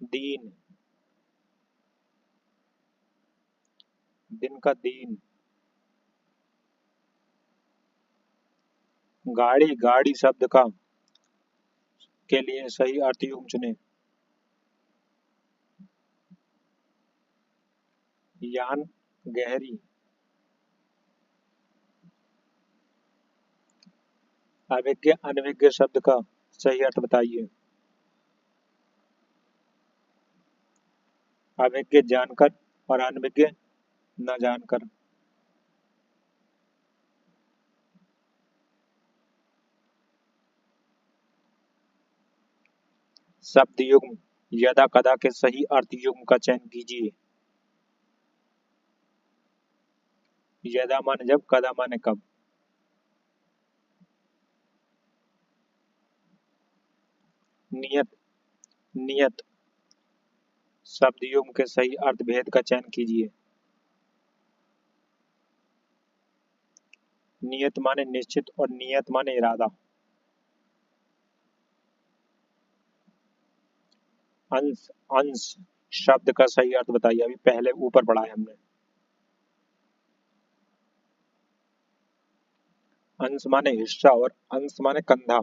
दीन। दिन का दीन। गाड़ी गाड़ी शब्द का के लिए सही अर्थ युग्म चुने। यान गहरी। अभिज्ञ अनभिज्ञ शब्द का सही अर्थ बताइए। अभिज्ञ जानकर और अनभिज्ञ न जानकर। शब्द युग्म यदा कदा के सही अर्थ युग्म का चयन कीजिए। यदा माने जब, कदा माने कब। नियत, नियत शब्द युग्म के सही अर्थ भेद का चयन कीजिए। नियत माने निश्चित और नियत माने इरादा। अंश, अंश शब्द का सही अर्थ बताइए, अभी पहले ऊपर पढ़ा है हमने। अंश माने हिस्सा और अंश माने कंधा।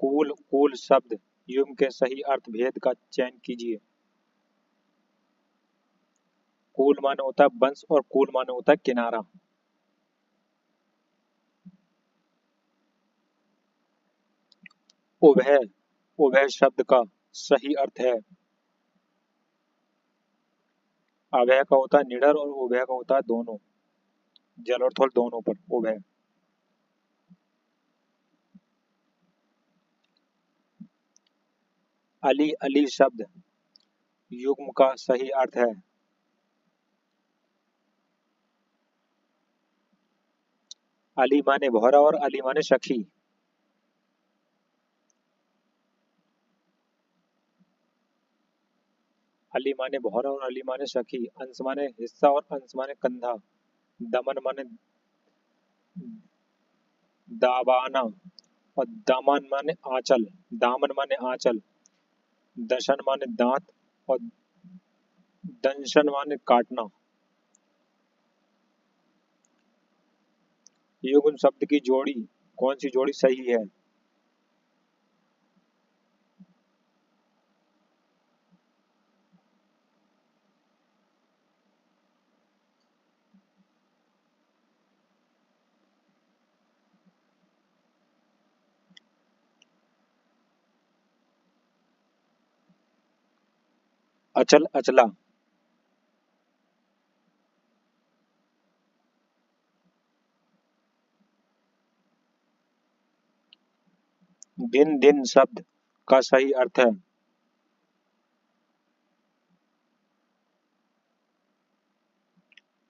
कूल, कूल शब्द युग्म के सही अर्थ भेद का चयन कीजिए। कूल माने होता है वंश और कूल माने होता है किनारा। उभय, उभय शब्द का सही अर्थ है। अभय का होता है निडर और उभय का होता है दोनों, जल और थल दोनों पर उभय। अली, अली शब्द युग्म का सही अर्थ है। अली माने भौरा और अली माने सखी। अली माने भौरा और अली माने सखी। अंश माने हिस्सा और अंश माने कंधा। दमन माने दाबाना और दामन माने आंचल। दामन माने आंचल। दशन माने दांत और दंशन माने काटना। युग्म शब्द की जोड़ी कौन सी जोड़ी सही है? अचल, अचला। दिन, दिन शब्द का सही अर्थ है।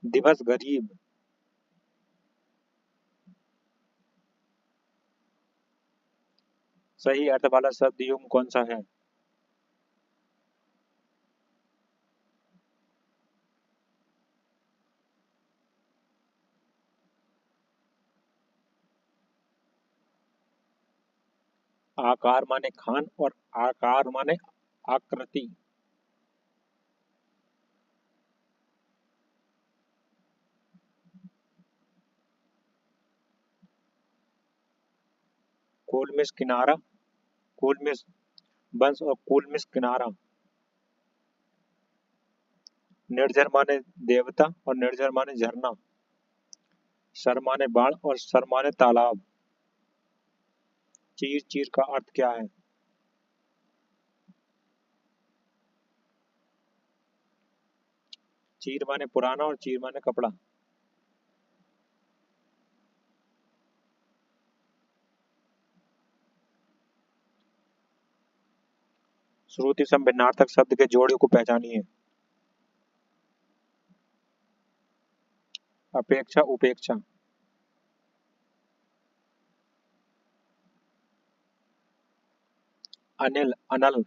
दिवस, गरीब। सही अर्थ वाला शब्द युग्म कौन सा है? आकार माने खान और आकार माने आकृति। कोलमिस, किनारा। कोलमिस वंश और कोलमिस किनारा। निर्झर माने देवता और निर्झर माने झरना। सर माने बाण और सर माने तालाब। चीर, चीर का अर्थ क्या है? चीर माने पुराना और चीर माने कपड़ा। श्रुति सम भिन्नार्थक शब्द के जोड़े को पहचानिए। अपेक्षा, उपेक्षा। अनिल, अनल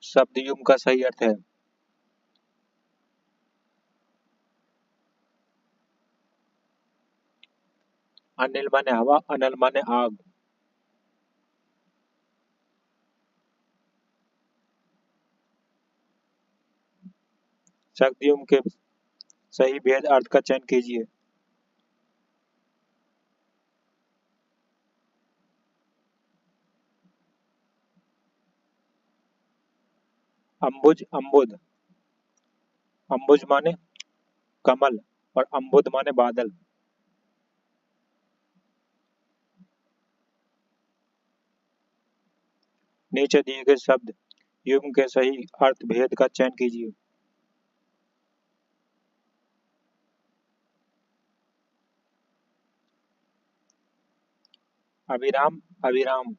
शब्द युग्म का सही अर्थ है। अनिल माने हवा, अनल माने आग। शब्द युग्म के सही भेद अर्थ का चयन कीजिए। अम्बुज, अम्बुद। अम्बुज माने कमल और अम्बुद माने बादल। नीचे दिए गए शब्द युग्म के सही अर्थ भेद का चयन कीजिए। अभिराम, अभिराम,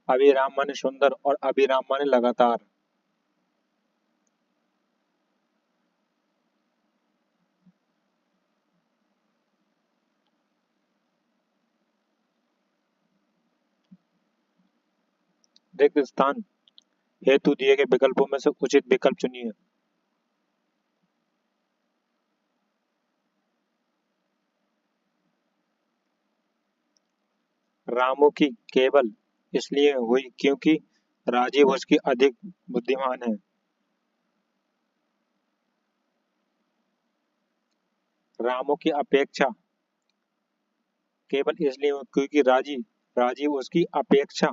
अभिराम माने सुंदर और अभिराम माने लगातार। रिक्त स्थान हेतु दिए गए विकल्पों में से उचित विकल्प चुनिए। रामू की केवल इसलिए हुई क्योंकि राजीव उसकी अधिक बुद्धिमान है। रामू की अपेक्षा केवल इसलिए हुई क्योंकि राजीव उसकी अपेक्षा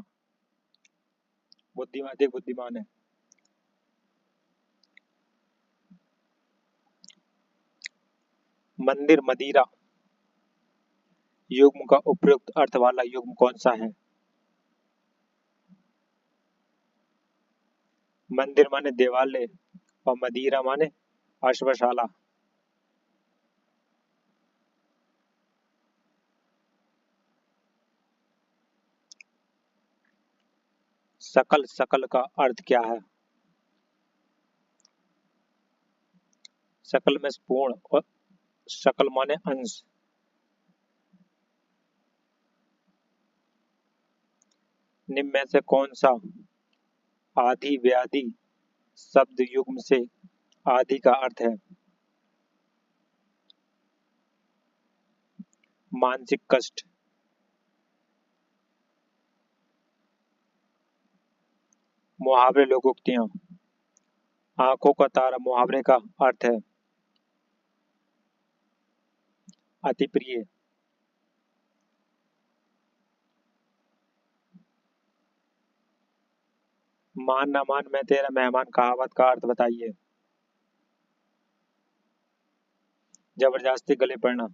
अधिक बुद्धिमान है। मंदिर मदिरा युग्म का उपयुक्त अर्थ वाला युग्म कौन सा है? मंदिर माने देवालय और मदिरा माने अश्वशाला। सकल सकल का अर्थ क्या है? सकल में पूर्ण और सकल माने अंश। निम्न में से कौन सा आदि व्याधि शब्द युग्म से आदि का अर्थ है? मानसिक कष्ट। मुहावरे लोकोक्तियां। आंखों का तारा मुहावरे का अर्थ है अति प्रिय। मान न मान मैं तेरा मेहमान कहावत का अर्थ बताइए। जबरदस्ती गले पड़ना।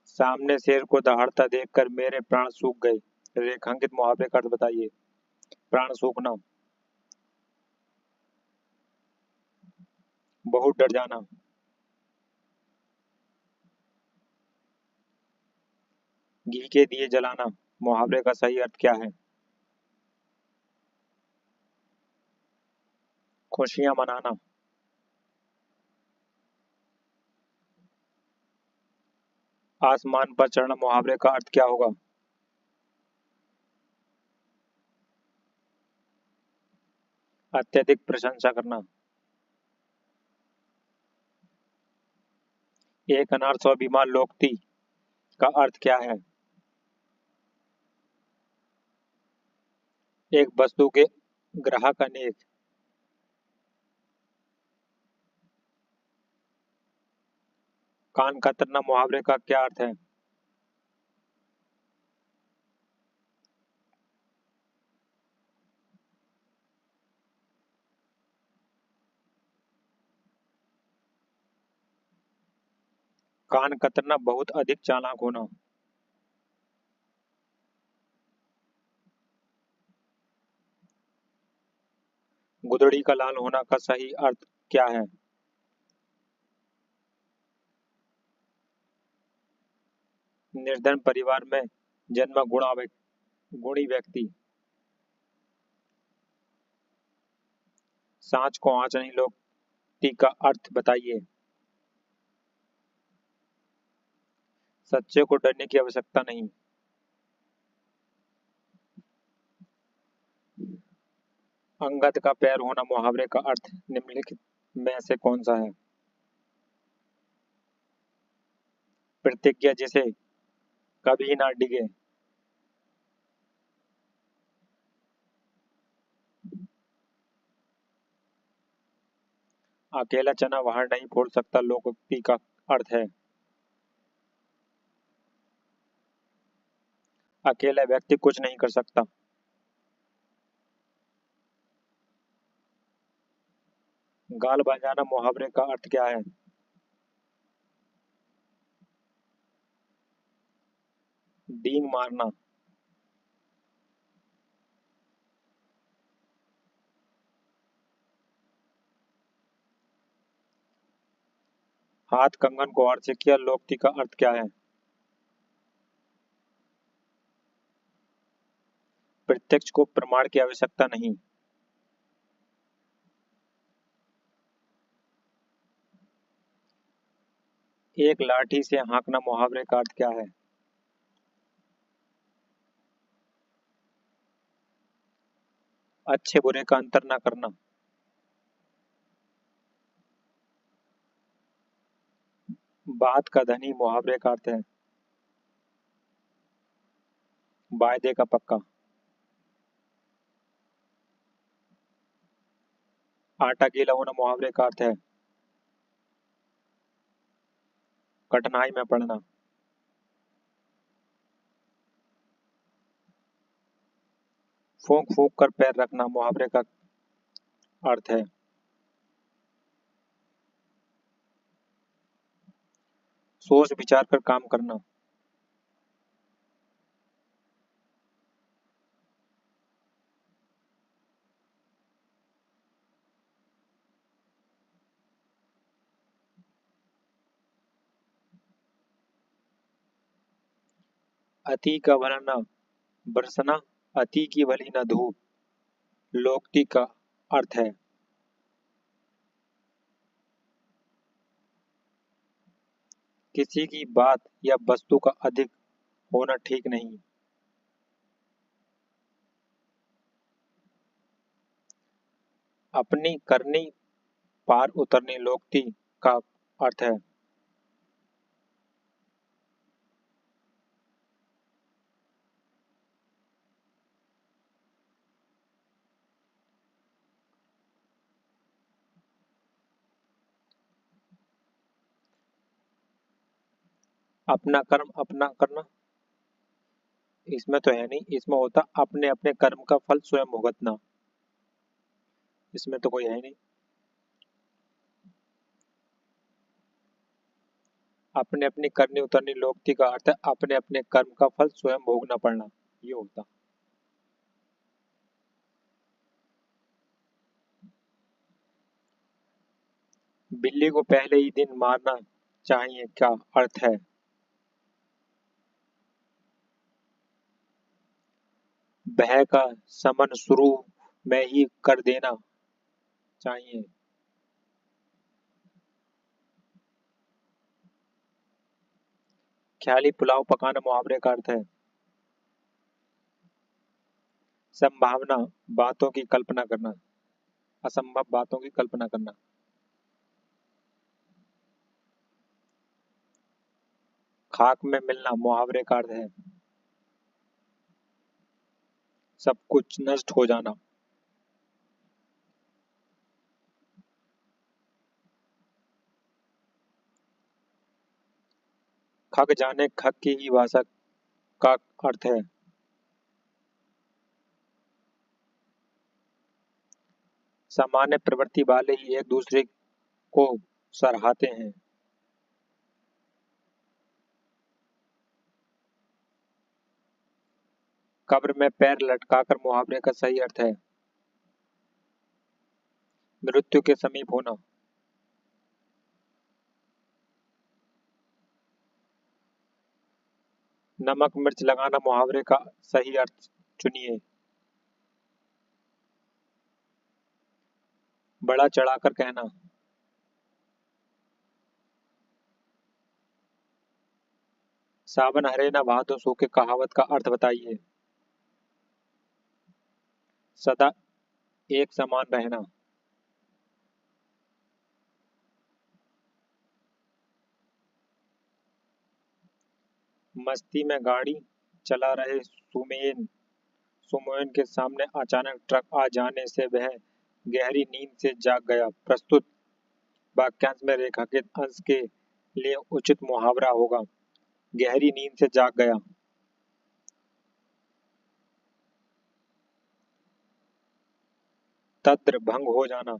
सामने शेर को दहाड़ता देखकर मेरे प्राण सूख गए। रेखांकित मुहावरे का अर्थ बताइए। प्राण सूखना। बहुत डर जाना। घी के दिए जलाना मुहावरे का सही अर्थ क्या है? खुशियां मनाना। आसमान पर चढ़ना मुहावरे का अर्थ क्या होगा? अत्यधिक प्रशंसा करना। एक अनार सौ बीमार लोकती का अर्थ क्या है? एक वस्तु के ग्राहक अनेक। कान कतरना मुहावरे का क्या अर्थ है? कान कतरना बहुत अधिक चालाक होना। गुदड़ी का लाल होना का सही अर्थ क्या है? निर्धन परिवार में जन्मा गुणी व्यक्ति। सांच को आंच नहीं लोकती का अर्थ बताइए। सच्चे को डरने की आवश्यकता नहीं। अंगद का पैर होना मुहावरे का अर्थ निम्नलिखित में से कौन सा है? प्रतिज्ञा जिसे कभी ना डिगे। अकेला चना बाहर नहीं फोड़ सकता लोकोक्ति का अर्थ है अकेला व्यक्ति कुछ नहीं कर सकता। गाल बजाना मुहावरे का अर्थ क्या है? डींग मारना। हाथ कंगन को अर्थ से किया, लोकोक्ति का अर्थ क्या है? प्रत्यक्ष को प्रमाण की आवश्यकता नहीं। एक लाठी से हाँकना मुहावरे का अर्थ क्या है? अच्छे बुरे का अंतर न करना। बात का धनी मुहावरे का अर्थ है वायदे का पक्का। आटा गीला होना मुहावरे का अर्थ है कठिनाई में पड़ना। फूंक फूंक कर पैर रखना मुहावरे का अर्थ है सोच विचार कर काम करना। अति का भला न बरसना, अति की भली न धूप, लोकोक्ति का अर्थ है किसी की बात या वस्तु का अधिक होना ठीक नहीं। अपनी करनी पार उतरनी लोकोक्ति का अर्थ है अपना कर्म अपना करना। इसमें तो है नहीं, इसमें होता अपने अपने कर्म का फल स्वयं भुगतना। इसमें तो कोई है नहीं। अपने अपनी करनी उतरनी लोकोक्ति का अर्थ है अपने अपने कर्म का फल स्वयं भोगना पड़ना, ये होता। बिल्ली को पहले ही दिन मारना चाहिए क्या अर्थ है? भय का समन शुरू में ही कर देना चाहिए। ख्याली पुलाव पकाना मुहावरे का अर्थ है संभावना बातों की कल्पना करना, असंभव बातों की कल्पना करना। खाक में मिलना मुहावरे का अर्थ है सब कुछ नष्ट हो जाना। खग जाने खग की ही भाषा का अर्थ है सामान्य प्रवृत्ति वाले ही एक दूसरे को सराहते हैं। कब्र में पैर लटकाकर मुहावरे का सही अर्थ है मृत्यु के समीप होना। नमक मिर्च लगाना मुहावरे का सही अर्थ चुनिए। बड़ा चढ़ाकर कहना। सावन हरे न भादो सूखे कहावत का अर्थ बताइए। सदा एक समान रहना। मस्ती में गाड़ी चला रहे सुमेन के सामने अचानक ट्रक आ जाने से वह गहरी नींद से जाग गया। प्रस्तुत वाक्यांश में रेखांकित अंश के लिए उचित मुहावरा होगा गहरी नींद से जाग गया। तंत्र भंग हो जाना।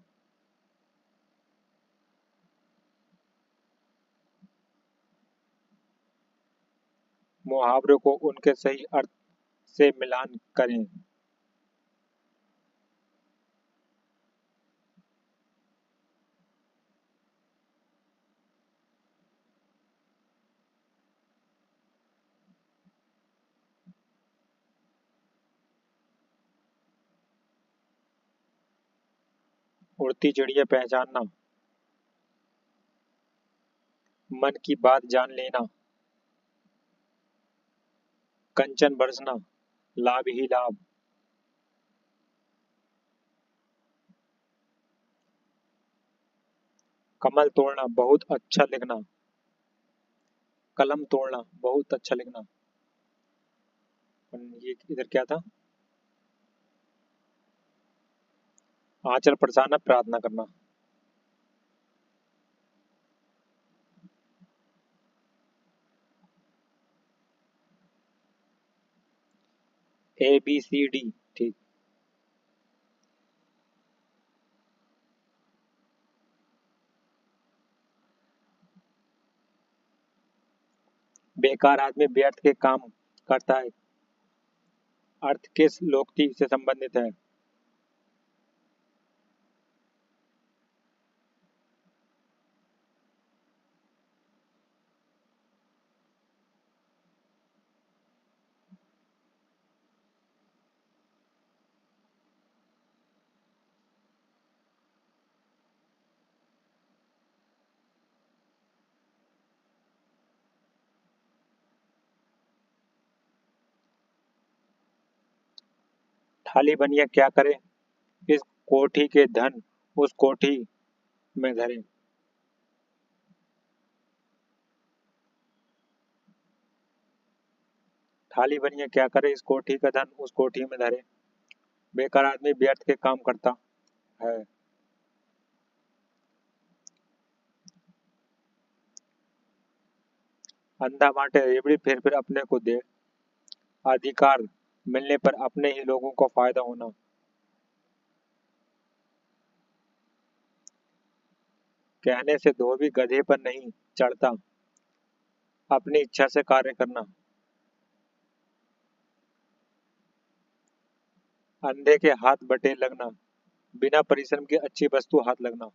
मुहावरों को उनके सही अर्थ से मिलान करें। उड़ती चिड़िया पहचानना, मन की बात जान लेना, कंचन बरसना, लाभ ही लाभ, कमल तोड़ना, बहुत अच्छा लिखना, कलम तोड़ना, बहुत अच्छा लिखना। ये इधर क्या था? आंचल पसारना, प्रार्थना करना। ABCD। ठीक। बेकार आदमी व्यर्थ के काम करता है, अर्थ किस लोकोक्ति से संबंधित है? थाली बनिया क्या करे, इस कोठी के धन उस कोठी में धरे। थाली बनिया क्या करे, इस कोठी का धन उस कोठी में धरे। बेकार आदमी व्यर्थ के काम करता है। अंधा बांटे रेवड़ी, फिर अपने को दे। अधिकार मिलने पर अपने ही लोगों को फायदा होना। कहने से धोबी गधे पर नहीं चढ़ता, अपनी इच्छा से कार्य करना। अंधे के हाथ बटे लगना, बिना परिश्रम की अच्छी वस्तु हाथ लगना।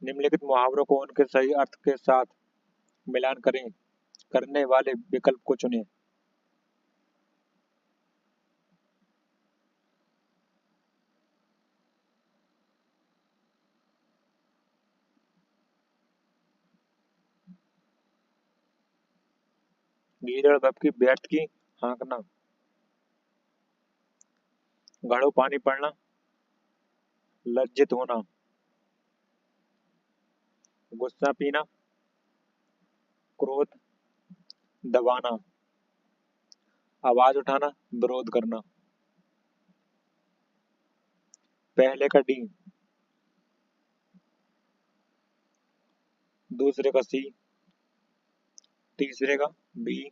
निम्नलिखित मुहावरों को उनके सही अर्थ के साथ मिलान करें, करने वाले विकल्प को चुनें। गीदड़ बब की व्यर्थ की हाँकना, घड़ों पानी पड़ना, लज्जित होना, गुस्सा पीना, क्रोध दबाना, आवाज उठाना, विरोध करना। पहले का डी, दूसरे का सी, तीसरे का बी।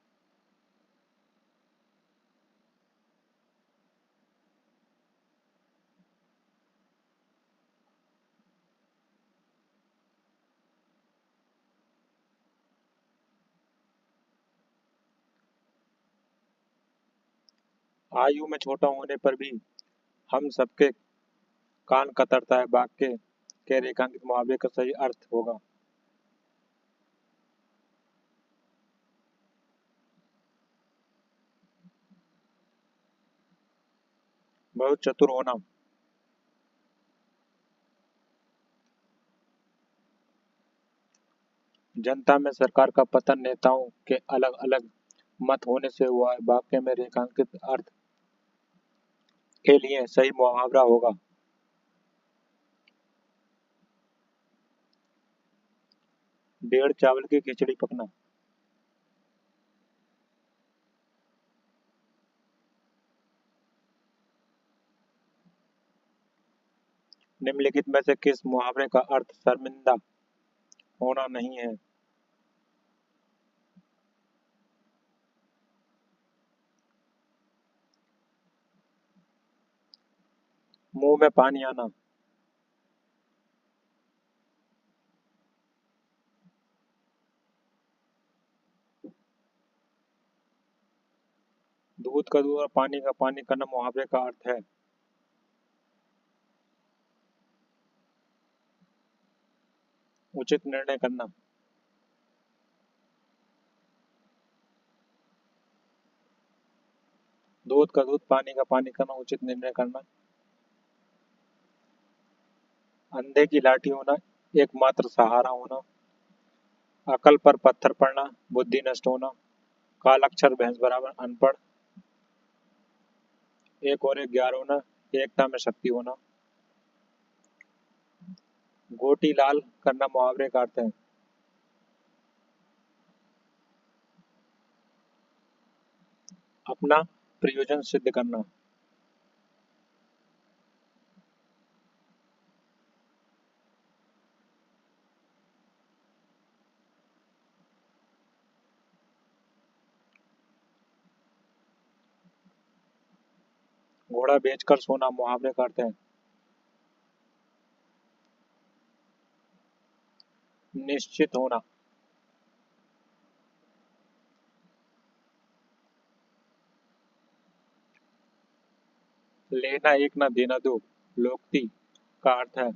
आयु में छोटा होने पर भी हम सबके कान कतरता है, वाक्य के रेखांकित मुहावरे का सही अर्थ होगा। बहुत चतुर होना, जनता में सरकार का पतन, नेताओं के अलग अलग मत होने से हुआ है। वाक्य में रेखांकित अर्थ के लिए सही मुहावरा होगा। डेढ़ चावल की खिचड़ी पकना। निम्नलिखित में से किस मुहावरे का अर्थ शर्मिंदा होना नहीं है? मुंह में पानी आना, दूध का दूध और पानी का पानी करना मुहावरे का अर्थ है। उचित निर्णय करना, दूध का दूध, पानी का पानी करना, उचित निर्णय करना। अंधे की लाठी होना, एकमात्र सहारा होना। अकल पर पत्थर पड़ना, बुद्धि नष्ट होना। कालाक्षर भैंस बराबर अनपढ़। एक और एक 11 होना, एकता में शक्ति होना। गोटी लाल करना मुहावरे का अर्थ है। अपना प्रयोजन सिद्ध करना। घोड़ा बेचकर सोना मुहावरे का अर्थ है। निश्चित होना। लेना एक ना देना दो, लोकती का अर्थ है।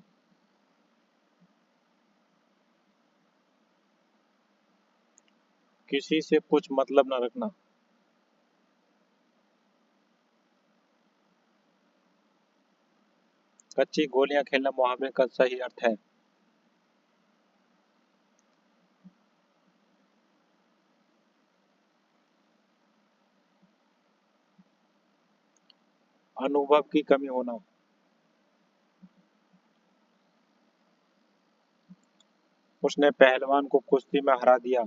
किसी से कुछ मतलब न रखना। कच्ची गोलियां खेलना मुहावरे का सही अर्थ है। अनुभव की कमी होना। उसने पहलवान को कुश्ती में हरा दिया।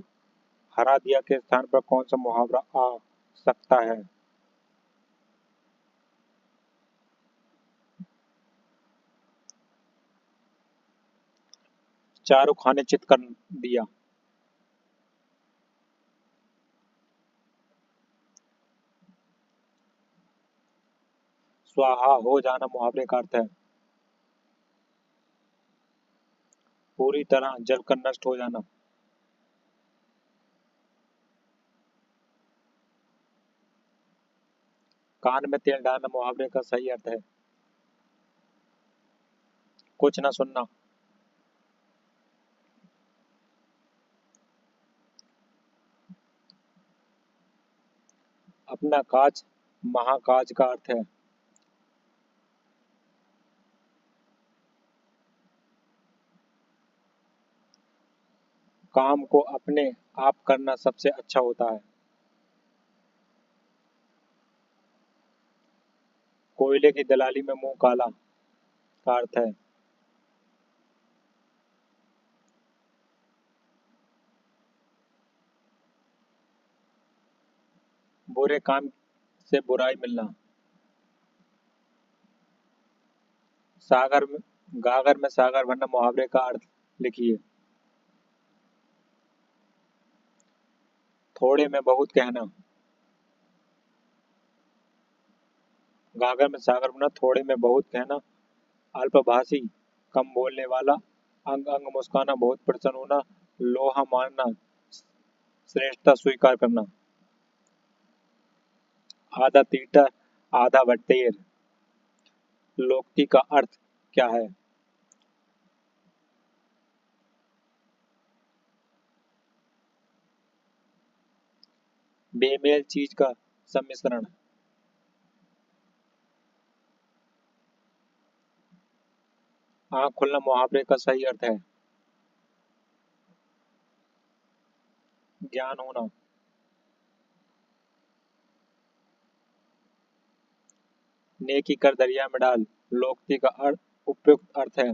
हरा दिया के स्थान पर कौन सा मुहावरा आ सकता है? चारों खाने चित कर दिया। स्वाहा हो जाना मुहावरे का अर्थ है। पूरी तरह जलकर नष्ट हो जाना। कान में तेल डालना मुहावरे का सही अर्थ है। कुछ न सुनना। अपना काज महाकाज का अर्थ है। काम को अपने आप करना सबसे अच्छा होता है। कोयले की दलाली में मुंह काला का अर्थ है। बुरे काम से बुराई मिलना। सागर में गागर में सागर भरना मुहावरे का अर्थ लिखिए। थोड़े में बहुत कहना। गागर में सागर भरना, थोड़े में बहुत कहना। अल्पभाषी, कम बोलने वाला। अंग अंग मुस्काना, बहुत प्रसन्न होना। लोहा मानना, श्रेष्ठता स्वीकार करना। आधा तीतर, आधा बटेर। लोक्ति का अर्थ क्या है? बेमेल चीज का सम्मिश्रण। आँख खुलना मुहावरे का सही अर्थ है। ज्ञान होना। नेकी कर दरिया में डाल, लोक्ति का अर्थ उपयुक्त अर्थ है।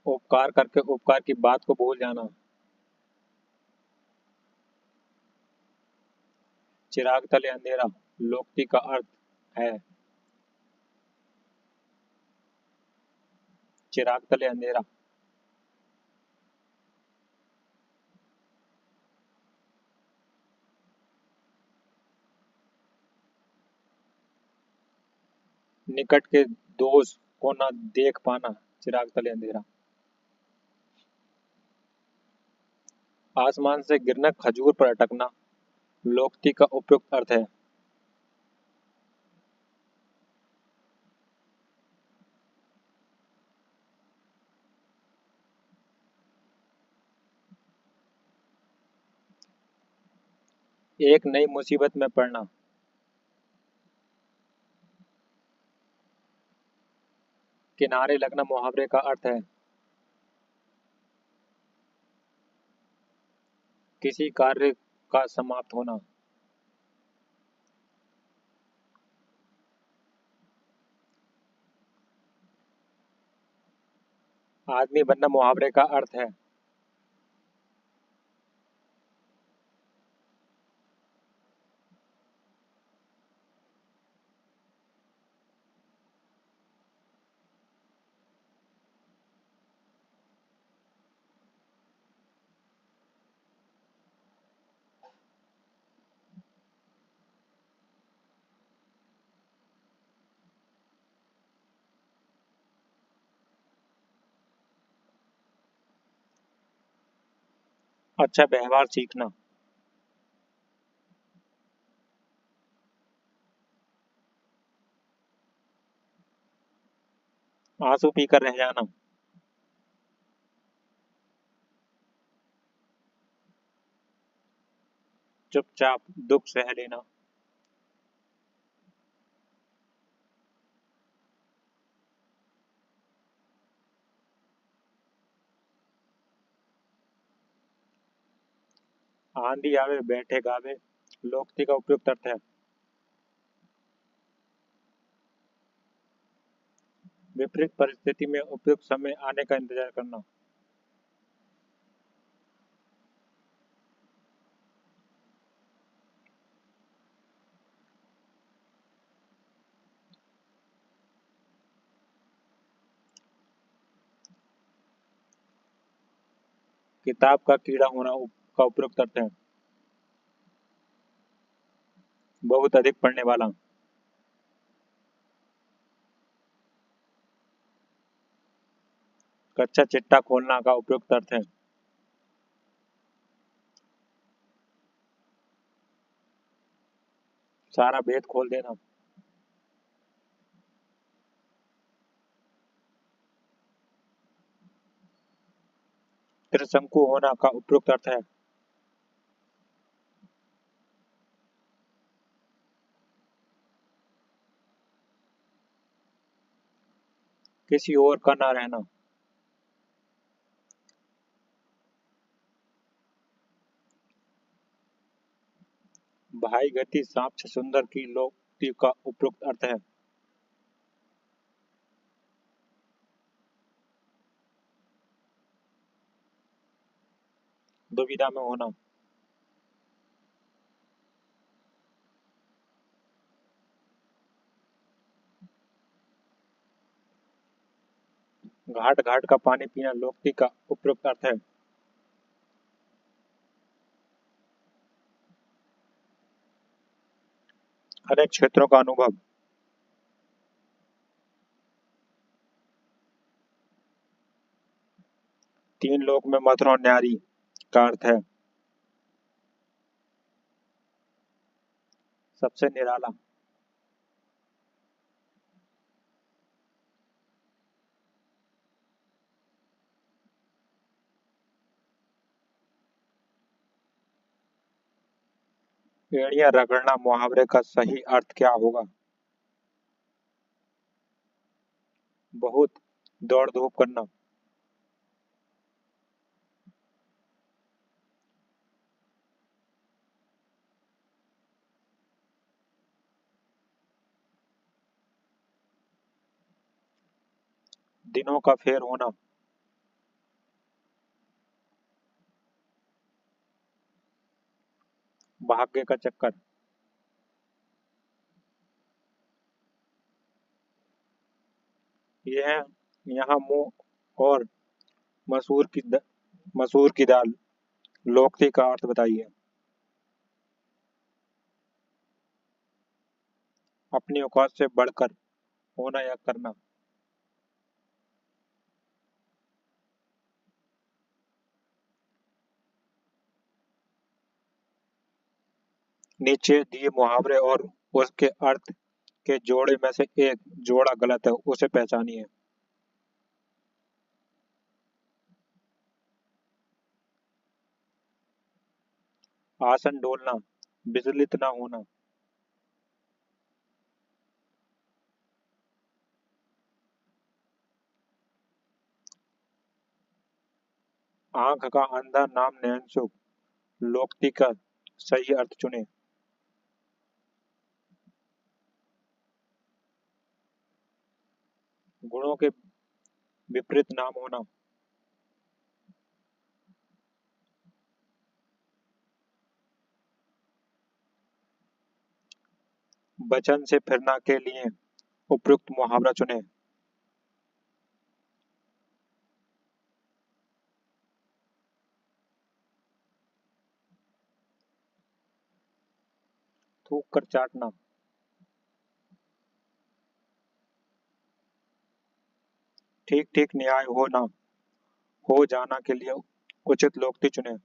उपकार करके उपकार की बात को भूल जाना। चिराग तले अंधेरा, लोक्ति का अर्थ है। चिराग तले अंधेरा। निकट के दोस्त को न देख पाना, चिराग तले अंधेरा। आसमान से गिरना, खजूर पर अटकना, लोक्ति का उपयुक्त अर्थ है। एक नई मुसीबत में पड़ना। किनारे लगना मुहावरे का अर्थ है किसी कार्य का समाप्त होना। आदमी बनना मुहावरे का अर्थ है अच्छा व्यवहार सीखना। आंसू पीकर रह जाना। चुपचाप दुख सह लेना। आंधी आवे बैठे गावे लोकोक्ति का उपयुक्त अर्थ है विपरीत परिस्थिति में उपयुक्त समय आने का इंतजार करना। किताब का कीड़ा होना का उपयुक्त अर्थ है बहुत अधिक पढ़ने वाला। कच्चा चिट्टा खोलना का उपयुक्त अर्थ है सारा भेद खोल देना। त्रिशंकु होना का उपयुक्त अर्थ है किसी और का ना रहना। भाई गति सांप से सुंदर की लोकोक्ति का उपयुक्त अर्थ है दुविधा में होना। घाट घाट का पानी पीना लोकोक्ति का उपयुक्त अर्थ है अनेक क्षेत्रों का अनुभव। तीन लोक में मथुरा और न्यारी का अर्थ है सबसे निराला। एड़ियां रगड़ना मुहावरे का सही अर्थ क्या होगा बहुत दौड़ धूप करना। दिनों का फेर होना। भाग्य का चक्कर। यह यहाँ मुंह और मसूर की दाल लोकोक्ति का अर्थ बताइए अपनी औकात से बढ़कर होना या करना। नीचे दिए मुहावरे और उसके अर्थ के जोड़े में से एक जोड़ा गलत है उसे पहचानिए। आसन डोलना विचलित ना होना। आंख का अंधा नाम नयनसुख। लोकोक्ति का सही अर्थ चुने। गुणों के विपरीत नाम होना। वचन से फिरना के लिए उपयुक्त मुहावरा चुने। थूक कर चाटना। ठीक ठीक न्याय होना, हो जाना के लिए उचित लोकोक्ति चुने।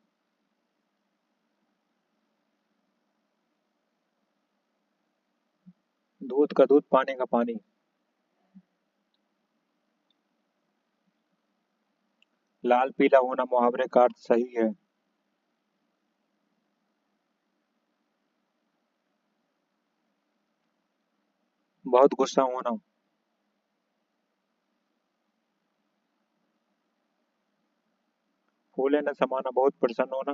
दूध का दूध, पानी का पानी। लाल पीला होना मुहावरे का अर्थ सही है। बहुत गुस्सा होना। फूले न समाना, बहुत प्रसन्न होना।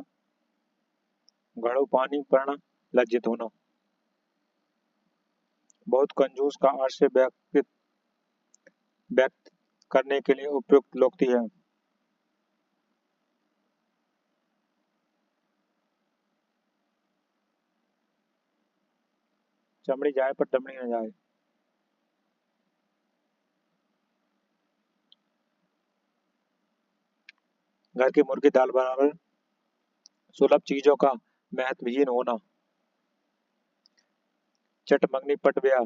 घड़ों पानी पड़ना, लज्जित होना। बहुत कंजूस का अर्थ से व्यक्त करने के लिए उपयुक्त लोकोक्ति है। चमड़ी जाए पर दमड़ी न जाए। घर की मुर्गी दाल बराबर। सुलभ चीजों का महत्वहीन होना। चटमंगनी पट ब्याह,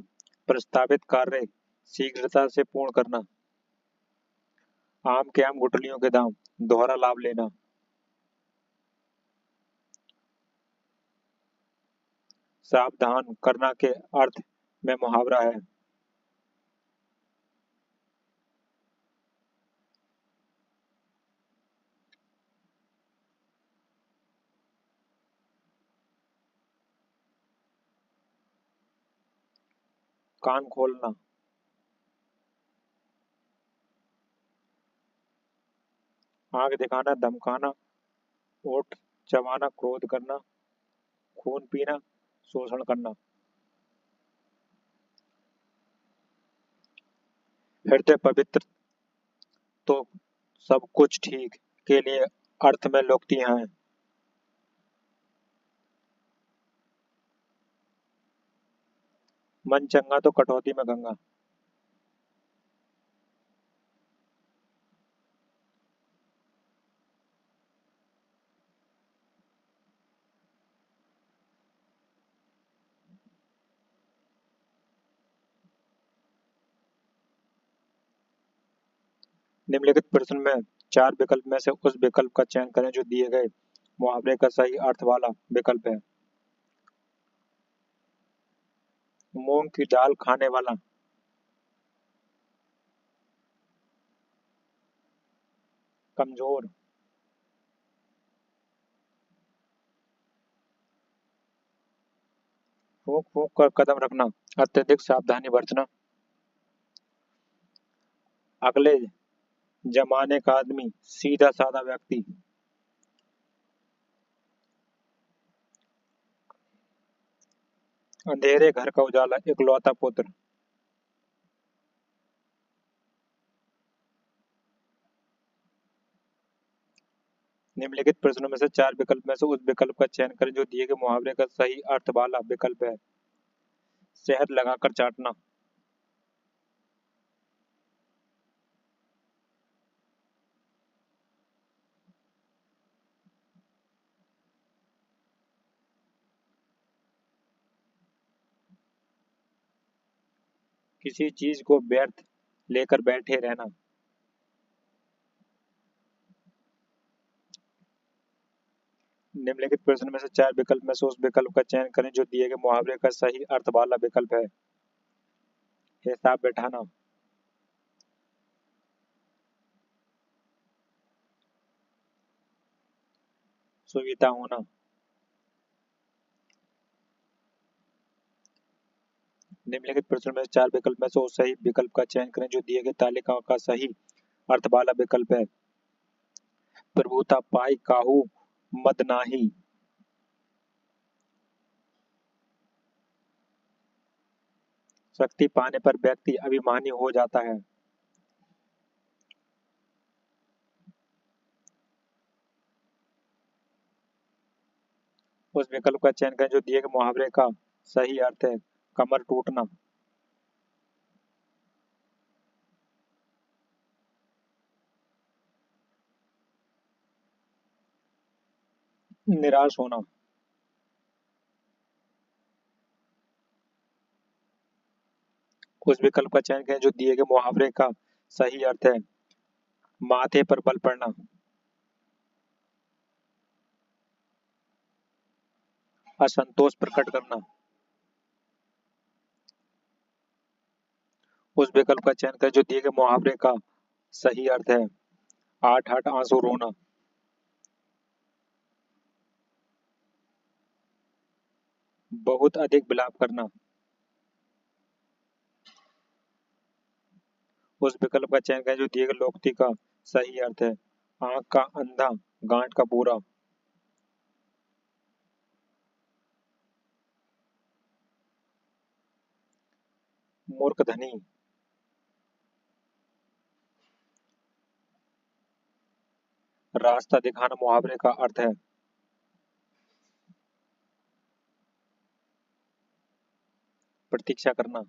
प्रस्तावित कार्य शीघ्रता से पूर्ण करना। आम के आम गुठलियों के दाम, दोहरा लाभ लेना। सावधान करना के अर्थ में मुहावरा है। कान खोलना। आंख दिखाना, धमकाना। ओठ चबाना, क्रोध करना। खून पीना, शोषण करना। हृदय पवित्र तो सब कुछ ठीक के लिए अर्थ में लोकोक्तियां हैं। मन चंगा तो कटौती में गंगा। निम्नलिखित प्रश्न में चार विकल्प में से उस विकल्प का चयन करें जो दिए गए मुहावरे का सही अर्थ वाला विकल्प है। मूंग की दाल खाने वाला। कमजोर। फूंक फूंक कर कदम रखना, अत्यधिक सावधानी बरतना। अगले जमाने का आदमी, सीधा साधा व्यक्ति। अंधेरे घर का उजाला, इकलौता पुत्र। निम्नलिखित प्रश्नों में से चार विकल्प में से उस विकल्प का चयन करें जो दिए गए मुहावरे का सही अर्थ वाला विकल्प है। शहद लगाकर चाटना। किसी चीज को व्यर्थ लेकर बैठे रहना। निम्नलिखित प्रश्न में से चार विकल्प में से उस विकल्प का चयन करें जो दिए गए मुहावरे का सही अर्थ वाला विकल्प है। हिसाब बैठाना। सुविधा होना। निम्नलिखित प्रश्न में से चार विकल्प में से उस सही विकल्प का चयन करें जो दिए गए तालिका का सही अर्थ वाला विकल्प है। प्रभुता पाई काहू मद नाही। शक्ति पाने पर व्यक्ति अभिमानी हो जाता है। उस विकल्प का चयन करें जो दिए गए मुहावरे का सही अर्थ है। कमर टूटना। निराश होना। उस विकल्प का चयन करें जो दिए गए मुहावरे का सही अर्थ है। माथे पर बल पड़ना। असंतोष प्रकट करना। उस विकल्प का चयन करें जो दिए गए मुहावरे का सही अर्थ है। आठ आठ आंसू रोना। बहुत अधिक विलाप करना। उस विकल्प का चयन करें जो दिए गए लोकोक्ति का सही अर्थ है। आंख का अंधा गांठ का पूरा। मूर्ख धनी। रास्ता दिखाना मुहावरे का अर्थ है। प्रतीक्षा करना।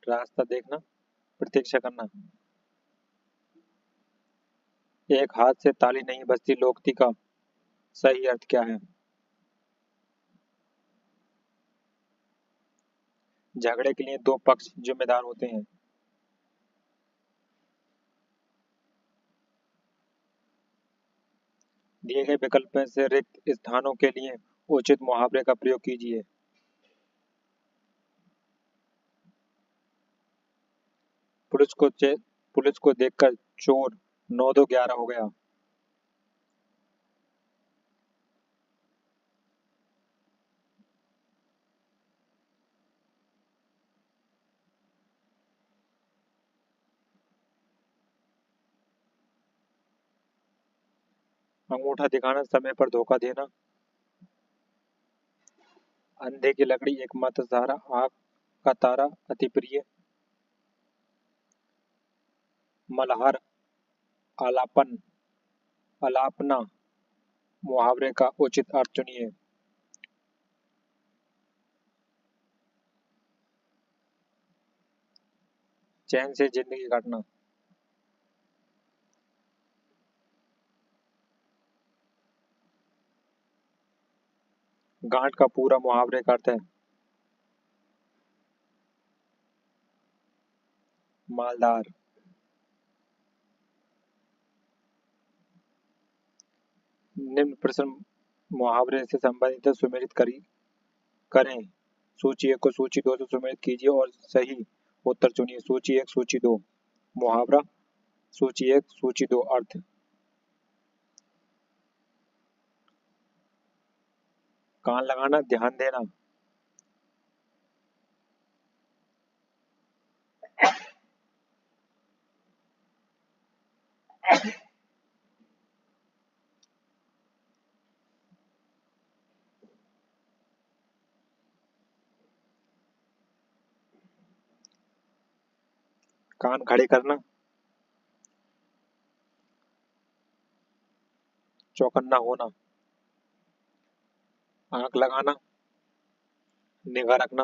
रास्ता देखना। प्रतीक्षा करना। एक हाथ से ताली नहीं बजती लोकोक्ति का सही अर्थ क्या है। झगड़े के लिए दो पक्ष जिम्मेदार होते हैं। दिए गए विकल्प में से रिक्त स्थानों के लिए उचित मुहावरे का प्रयोग कीजिए। पुलिस को देखकर चोर 9-2-11 हो गया। अंगूठा दिखाना समय पर धोखा देना। अंधे की लकड़ी एकमात्र सहारा आंख का तारा अति प्रिय। मल्हार आलापन अलापना मुहावरे का उचित अर्थ चुनिए। चैन से जिंदगी काटना। गांठ का पूरा मुहावरे का अर्थ है। मालदार। निम्न प्रश्न मुहावरे से संबंधित सुमेलित करें। सूची 1 को सूची 2 से सुमेलित कीजिए और सही उत्तर चुनिए। सूची 1 सूची 2 मुहावरा। सूची 1 सूची 2 अर्थ। कान लगाना ध्यान देना। कान खड़े करना। चौकन्ना होना। आंख लगाना। निगाह रखना।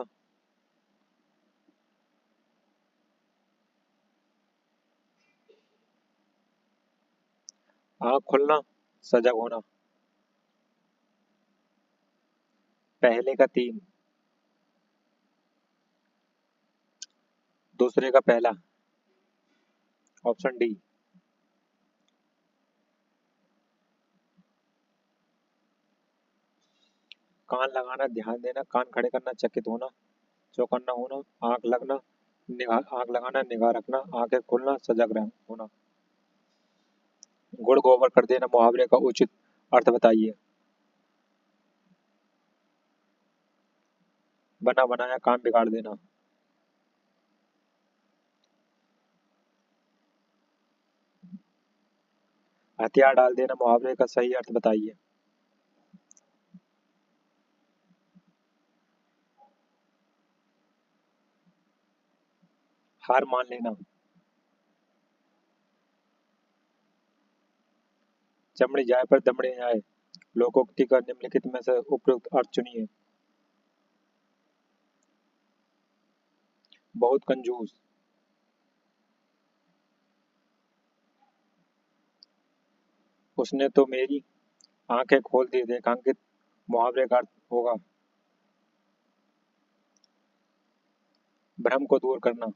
आंख खुलना सजग होना। पहले का 3 दूसरे का पहला। Option D. कान लगाना ध्यान देना। कान खड़े करना चकित होना। चौकन्ना होना आंख लगना। आंख लगाना निगाह रखना। आंखें खुलना सजग होना। गुड़ गोबर कर देना मुहावरे का उचित अर्थ बताइए। बना बनाया काम बिगाड़ देना। हथियार डाल देना मुहावरे का सही अर्थ बताइए। हार मान लेना। चमड़ी जाए पर दमड़ी न आए। लोकोक्ति का निम्नलिखित में से उपयुक्त अर्थ चुनिए। बहुत कंजूस। उसने तो मेरी आंखें खोल दी रेखांकित मुहावरे का अर्थ होगा भ्रम को दूर करना।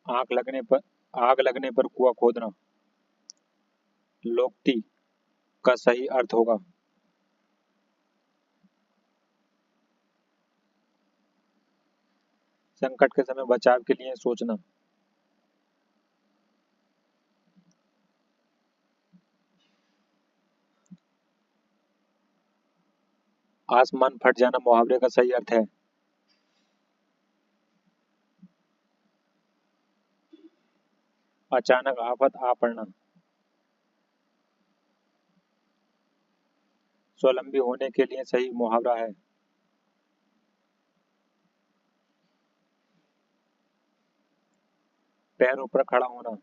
आग लगने पर कुआं खोदना। लोकोक्ति का सही अर्थ होगा संकट के समय बचाव के लिए सोचना। आसमान फट जाना मुहावरे का सही अर्थ है अचानक आफत आ पड़ना। स्वावलंबी होने के लिए सही मुहावरा है पैरों पर खड़ा होना।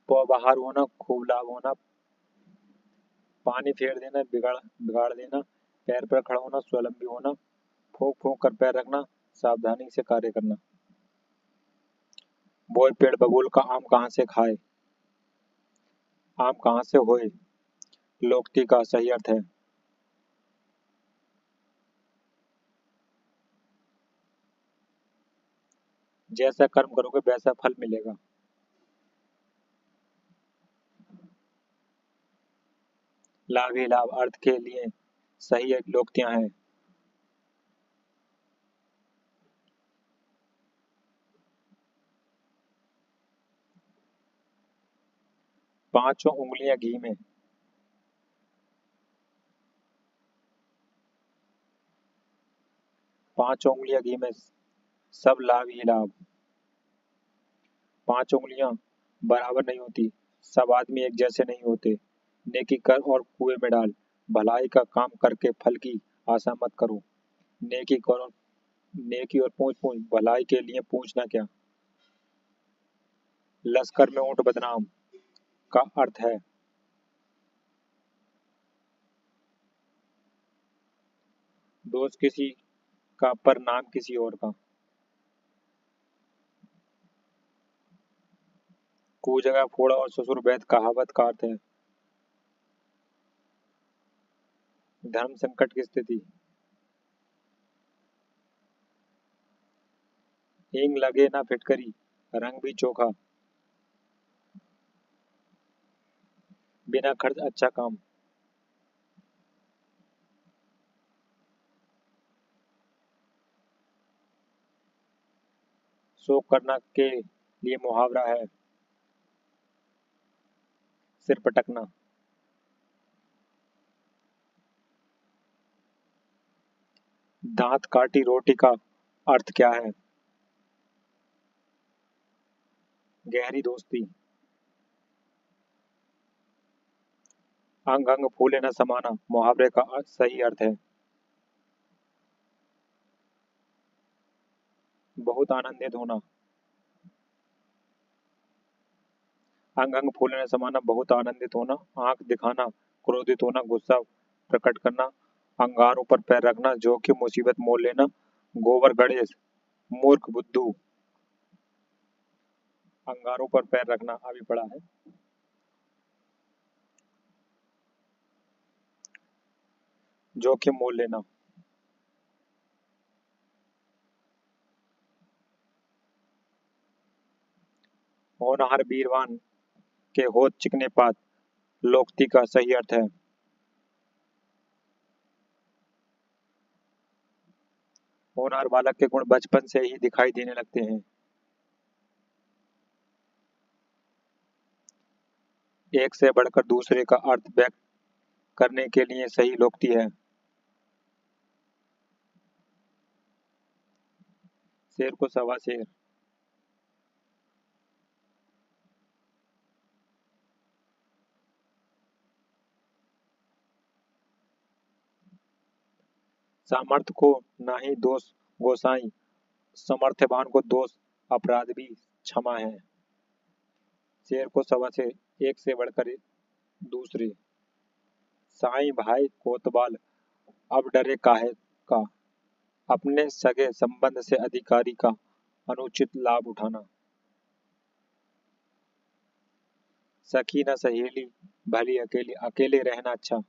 पौबाहर होना खूब लाभ होना। पानी फेर देना बिगाड़ बिगाड़ देना। पैर पर खड़ा होना स्वावलंबी होना। फूंक फूंक कर पैर रखना सावधानी से कार्य करना। बोए पेड़ बबूल का आम कहाँ से खाए। आम कहाँ से होए। लोकोक्ति का सही अर्थ है जैसा कर्म करोगे वैसा फल मिलेगा। लाभ ही लाभ अर्थ के लिए सही लोकोक्तियां हैं पांचों उंगलियां घी में। पांचों उंगलियां घी में सब लाभ ही लाभ। पांच उंगलियां बराबर नहीं होती सब आदमी एक जैसे नहीं होते। नेकी कर और कुएं में डाल। भलाई का काम करके फल की आशा मत करो। नेकी करो नेकी और पूछ पूछ भलाई के लिए पूछना क्या। लश्कर में ऊंट बदनाम का अर्थ है दोष किसी का पर नाम किसी और का। कु जगह फोड़ा और ससुर वैद कहावत का अर्थ है धर्म संकट की स्थिति। हींग लगे ना फिटकरी रंग भी चोखा। बिना खर्च अच्छा काम। शोक करना के लिए मुहावरा है सिर पटकना। दांत काटी रोटी का अर्थ क्या है गहरी दोस्ती। अंग अंग फूले न समाना मुहावरे का सही अर्थ है बहुत आनंदित होना। अंग अंग फूले न समाना बहुत आनंदित होना। आंख दिखाना क्रोधित होना गुस्सा प्रकट करना। अंगारों पर पैर रखना जोखिम मुसीबत मोल लेना। गोबर गणेश मूर्ख बुद्धू। अंगारों पर पैर रखना अभी पड़ा है जोखिम मोल लेना। होनहार वीरवान के होत चिकने पात लोकती का सही अर्थ है। होनहार बालक के गुण बचपन से ही दिखाई देने लगते हैं। एक से बढ़कर दूसरे का अर्थ व्यक्त करने के लिए सही लोकती है। शेर को सवा शेर। सामर्थ्य को नाही दोष गोसाई, समर्थवान को दोष अपराध भी क्षमा है। शेर को सवा शेर, एक से बढ़कर दूसरे। साईं भाई कोतवाल, अब डरे काहे का, अपने सगे संबंध से अधिकारी का अनुचित लाभ उठाना। सखी न सहेली, भली अकेली, अकेले रहना अच्छा।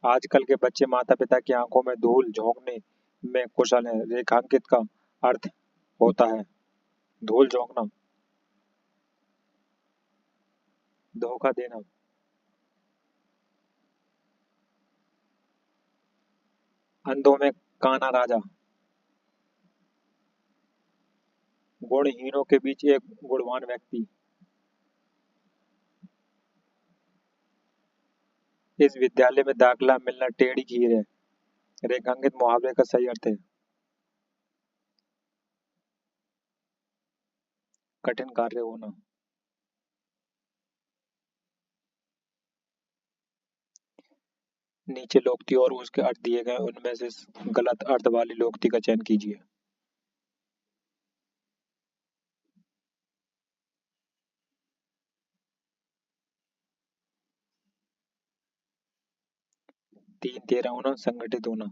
आजकल के बच्चे माता पिता की आंखों में धूल झोंकने में कुशल हैं। रेखांकित का अर्थ होता है धूल झोंकना, धोखा देना। अंधों में काना राजा, गुणहीनों के बीच एक गुणवान व्यक्ति। इस विद्यालय में दाखिला मिलना टेढ़ी खीर है। रेखांकित मुहावरे का सही अर्थ है कठिन कार्य होना। नीचे लोकती और उसके अर्थ दिए गए, उनमें से गलत अर्थ वाली लोकती का चयन कीजिए। तीन तेरह होना, संगठित होना।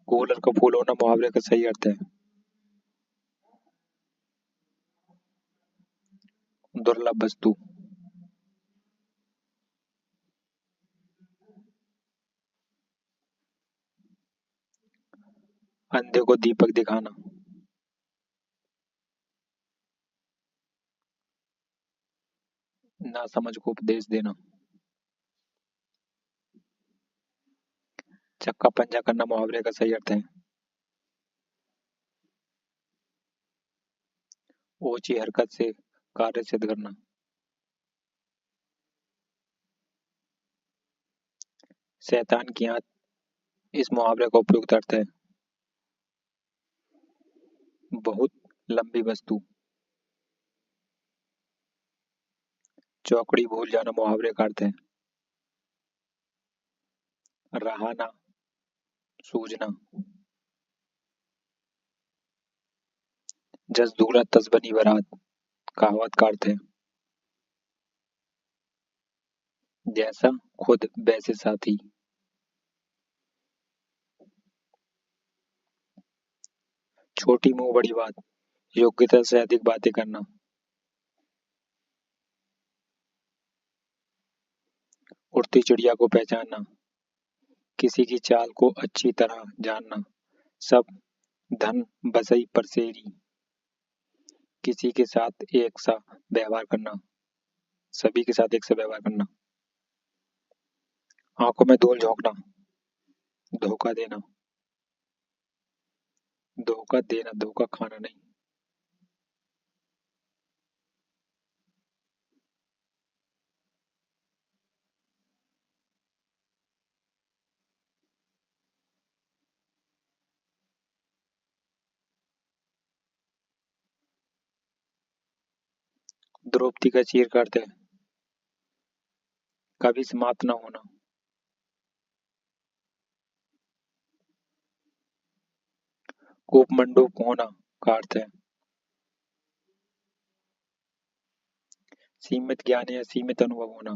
कूलर का फूल होना मुहावरे का सही अर्थ है दुर्लभ वस्तु। अंधे को दीपक दिखाना। ना समझ को उपदेश देना। चक्का पंजा करना मुहावरे का सही अर्थ है ऊंची हरकत से कार्य सिद्ध करना। शैतान की आंत, इस मुहावरे का उपयुक्त अर्थ है बहुत लंबी वस्तु। चौकड़ी भूल जाना मुहावरे का अर्थ है रहाना, सूझना। जस दूल्हा तस बनी बारात, कहावत का अर्थ है जैसा खुद वैसे साथी। छोटी मुंह बड़ी बात, योग्यता से अधिक बातें करना। उड़ती चिड़िया को पहचानना, किसी की चाल को अच्छी तरह जानना। सब धन बसई परसेरी, किसी के साथ एक सा व्यवहार करना, सभी के साथ एक सा व्यवहार करना। आंखों में धूल झोंकना, धोखा देना। धोखा देना, धोखा खाना नहीं। द्रौपदी का चीर का अर्थ है कभी समाप्त न होना। कूपमंडूक होना का अर्थ है सीमित ज्ञान या सीमित अनुभव होना।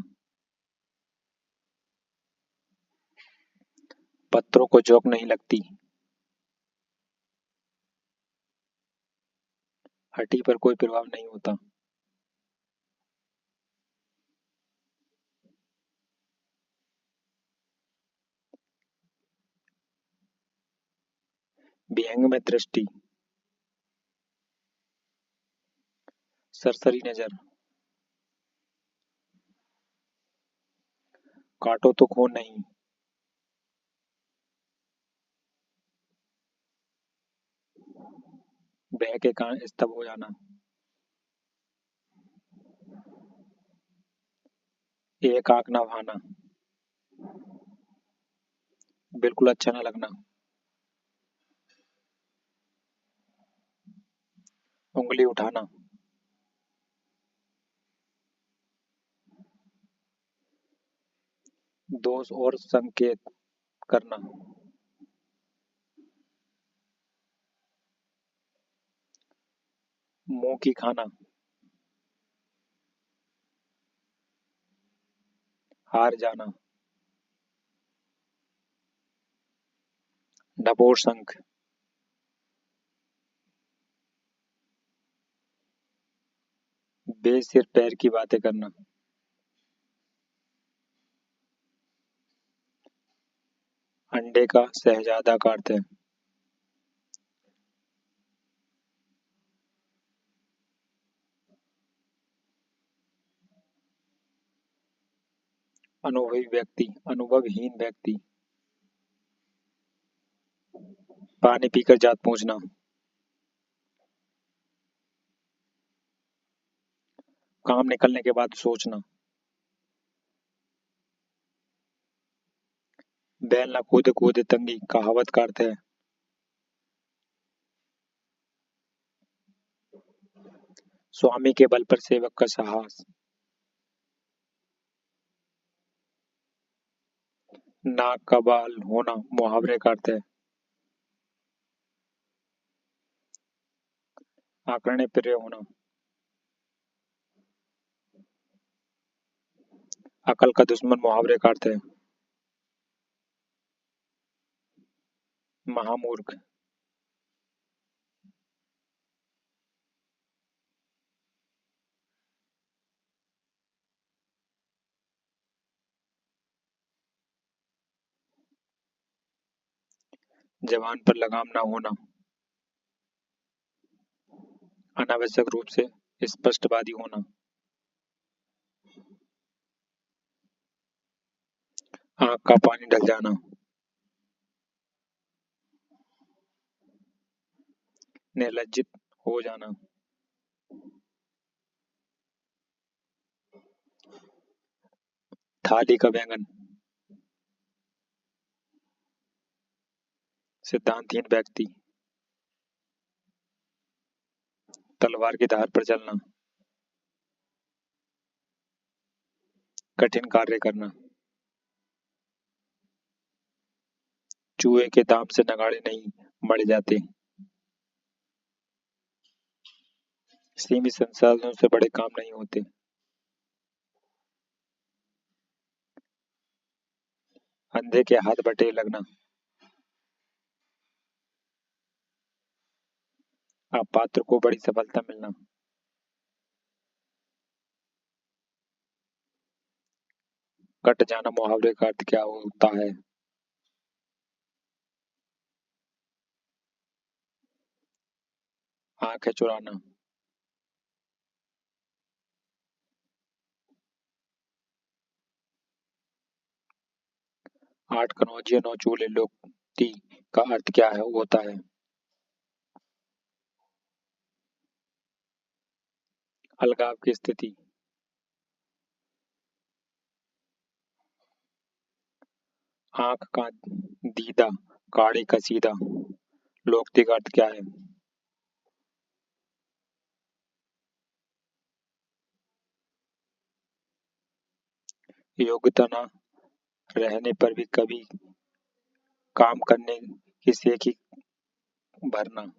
पत्थरों को झोंक नहीं लगती, हड्डी पर कोई प्रभाव नहीं होता। विहंग में दृष्टि, सरसरी नजर, काटो तो खून नहीं, बह के कान स्तब्ध हो जाना, एक आंख ना भाना, बिल्कुल अच्छा ना लगना, उंगली उठाना, दोष और संकेत करना, मुंह की खाना, हार जाना, डपोर शंख, बेसिर पैर की बातें करना, अंडे का शहजादा का अर्थ है अनुभवी व्यक्ति, अनुभवहीन व्यक्ति, पानी पीकर जात पूछना, काम निकलने के बाद सोचना, बैल ना कूदे कूदे तंगी, कहावत का अर्थ है स्वामी के बल पर सेवक का साहस, नाक का बाल होना, मुहावरे का अर्थ है आंकड़े प्रिय होना, अकल का दुश्मन, मुहावरे का अर्थ है महामूर्ख, जवान पर लगाम ना होना, अनावश्यक रूप से स्पष्टवादी होना, आंख का पानी ढल जाना, निर्लज्जित हो जाना, थाली का बैंगन, सिद्धांतहीन व्यक्ति, तलवार की धार पर चलना, कठिन कार्य करना, चूहे के दांत से नगाड़े नहीं मर जाते, सीमित संसाधनों से बड़े काम नहीं होते, अंधे के हाथ बटे लगना, अपात्र को बड़ी सफलता मिलना, कट जाना, मुहावरे का अर्थ क्या होता है आंखें चुराना, आठ कनौजिया नौ चूल्हे लोकती का अर्थ क्या है होता है अलगाव की स्थिति, आंख का दीदा, काड़ी का सीधा, लोकती का अर्थ क्या है योग्यता न रहने पर भी कभी काम करने की सेख ही भरना,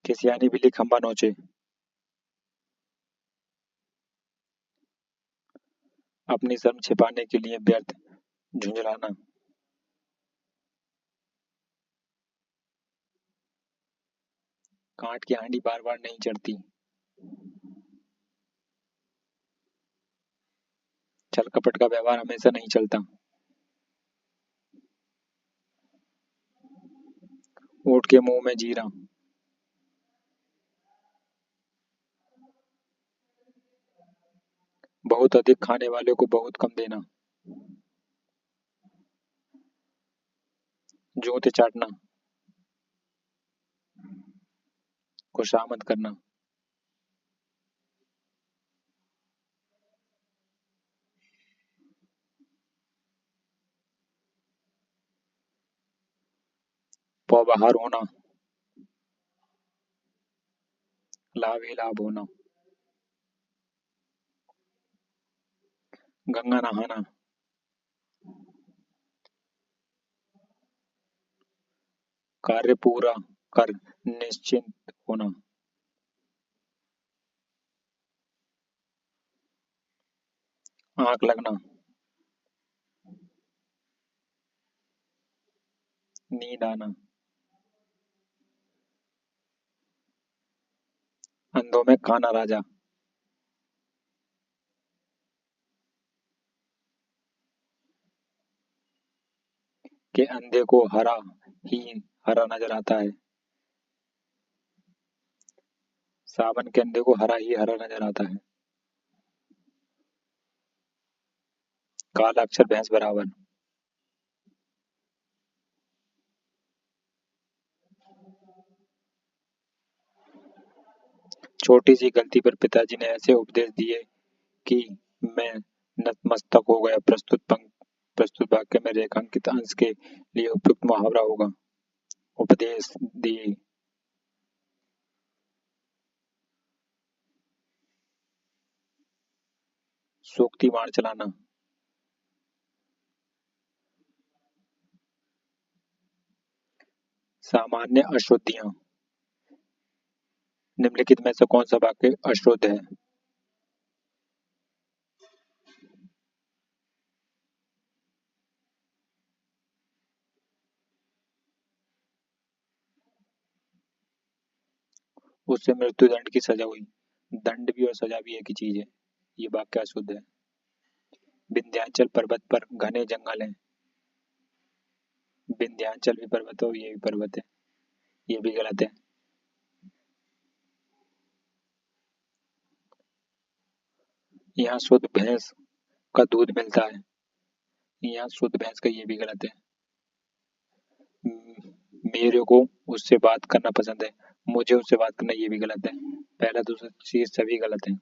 किसियानी बिल्ली खंबा नोचे, अपनी शर्म छिपाने के लिए व्यर्थ झुंझलाना, कांट की हांडी बार बार नहीं चढ़ती, छल कपट का व्यवहार हमेशा नहीं चलता। ऊँट के मुंह में जीरा। बहुत अधिक खाने वाले को बहुत कम देना। जूते चाटना। खुशामद करना। पौबाहर होना। लाभ ही लाभ होना। गंगा नहाना। कार्य पूरा कर निश्चिंत होना। आंख लगना। नींद आना। अंधों में काना राजा। के अंधे को हरा ही हरा नजर आता है। सावन के अंधे को हरा ही हरा नजर आता है। काला अक्षर भैंस बराबर। छोटी सी गलती पर पिताजी ने ऐसे उपदेश दिए कि मैं नतमस्तक हो गया। प्रस्तुत वाक्य में रेखांकित अंश के लिए उपयुक्त मुहावरा होगा। उपदेश दिए। सूक्ति मार चलाना। सामान्य अशुद्धियां। निम्नलिखित में से कौन सा वाक्य अशुद्ध है? उससे मृत्युदंड की सजा हुई। दंड भी और सजा भी एक ही चीज है। ये वाक्य अशुद्ध है। विंध्याचल पर्वत पर घने जंगल हैं। विंध्याचल भी पर्वत है और ये भी पर्वत है। ये भी गलत है। यहाँ शुद्ध भैंस का दूध मिलता है। यहाँ शुद्ध भैंस का, ये भी गलत है। मेरे को उससे बात करना पसंद है। मुझे उससे बात करना, ये भी गलत है। पहला दूसरा चीज सभी गलत है।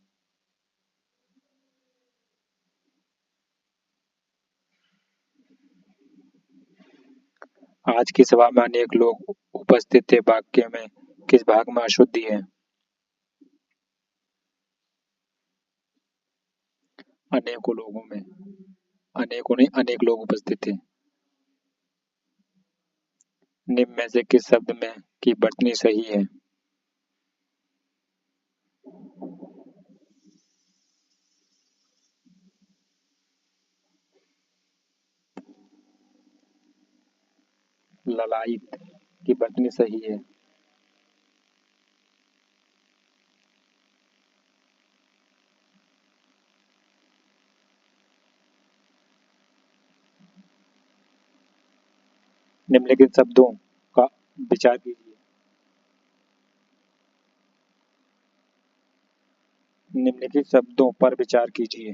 आज की सभा में अनेक लोग उपस्थित थे। वाक्य में किस भाग में अशुद्धि है? अनेकों लोगों में। अनेकों नहीं, अनेक लोग उपस्थित थे। निम्न में से किस शब्द में की वर्तनी सही है? ललायित की वर्तनी सही है। निम्नलिखित शब्दों का विचार कीजिए। निम्नलिखित शब्दों पर विचार कीजिए।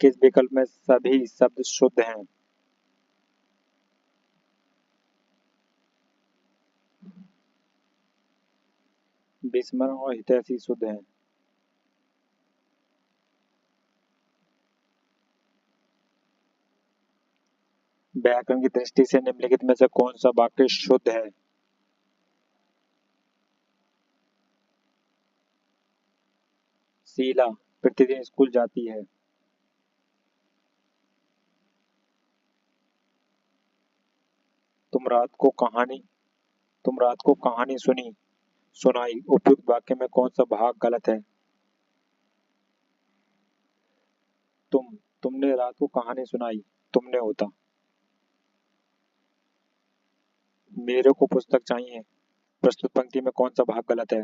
किस विकल्प में सभी शब्द शुद्ध हैं? विस्मरण और हितैषी शुद्ध हैं। व्याकरण की दृष्टि से निम्नलिखित में से कौन सा वाक्य शुद्ध है? शीला प्रतिदिन स्कूल जाती है। तुम रात को कहानी तुम रात को कहानी सुनाई। उपयुक्त वाक्य में कौन सा भाग गलत है? तुमने रात को कहानी सुनाई, तुमने होता। मेरे को पुस्तक चाहिए। प्रस्तुत पंक्ति में कौन सा भाग गलत है?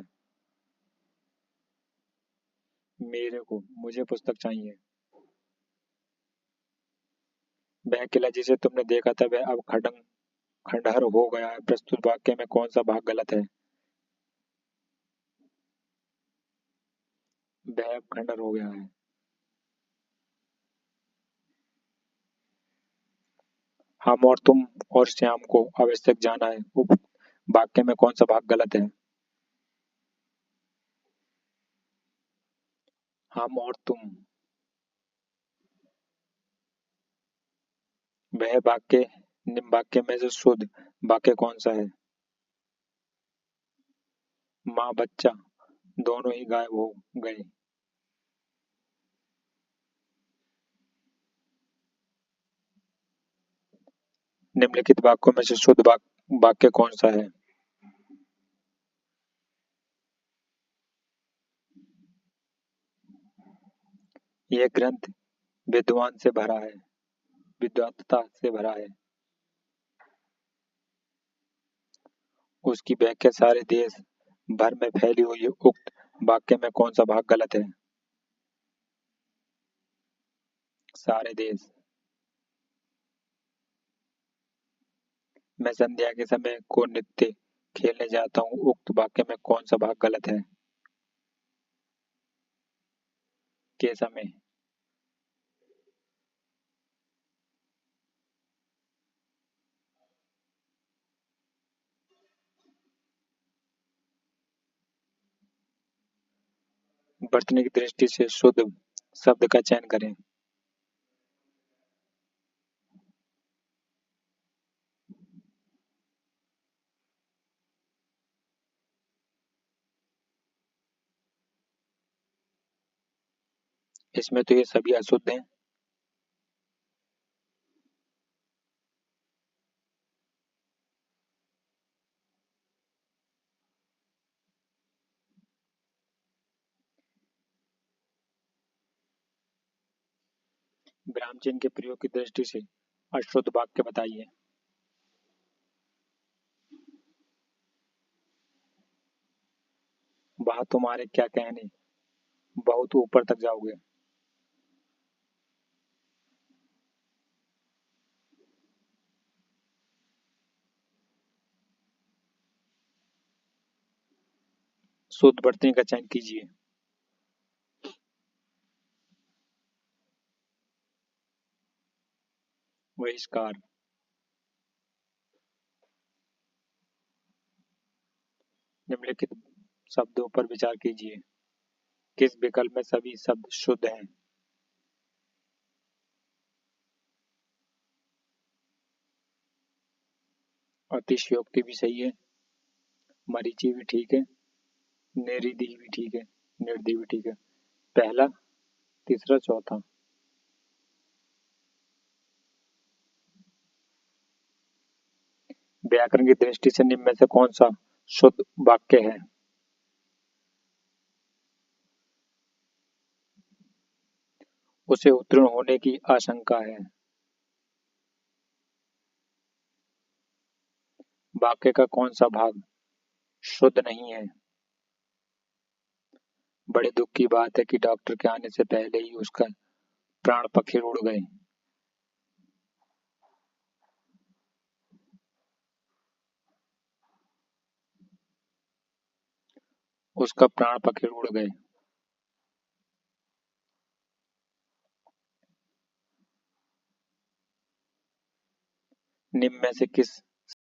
मेरे को मुझे पुस्तक चाहिए। वह किला जिसे तुमने देखा था वह अब खंडहर हो गया है। प्रस्तुत वाक्य में कौन सा भाग गलत है? वह अब खंडहर हो गया है। हम और तुम और श्याम को आवश्यक जाना है। उप वाक्य में कौन सा भाग गलत है? हम और तुम। वह वाक्य निम्न वाक्य में से शुद्ध वाक्य कौन सा है? माँ बच्चा दोनों ही गायब हो गए। निम्नलिखित वाक्यों में से शुद्ध वाक्य कौन सा है? यह ग्रंथ विद्वान से भरा है, विद्वत्ता से भरा है। उसकी व्याख्या सारे देश भर में फैली हुई है। उक्त वाक्य में कौन सा भाग गलत है? सारे देश। मैं संध्या के समय को नृत्य खेलने जाता हूँ। उक्त वाक्य में कौन सा भाग गलत है? के समय। वर्तनी की दृष्टि से शुद्ध शब्द का चयन करें। इसमें तो ये सभी अशुद्ध हैं। विराम चिन्ह के प्रयोग की दृष्टि से अशुद्ध वाक्य बताइए। वह तुम्हारे क्या कहने, बहुत ऊपर तक जाओगे। शुद्ध वर्तनी का चयन कीजिए। बहिष्कार। निम्नलिखित शब्दों पर विचार कीजिए। किस विकल्प में सभी शब्द शुद्ध हैं? अतिशयोक्ति भी सही है। मरीचि भी ठीक है। निरिधि भी ठीक है। निर्धि भी ठीक है। पहला, तीसरा, चौथा। व्याकरण की दृष्टि से निम्न में से कौन सा शुद्ध वाक्य है? उसे उत्तीर्ण होने की आशंका है। वाक्य का कौन सा भाग शुद्ध नहीं है? बड़े दुख की बात है कि डॉक्टर के आने से पहले ही उसका प्राण पखेरु उड़ गए। उसका प्राण पखेरु उड़ गए। निम्न में से किस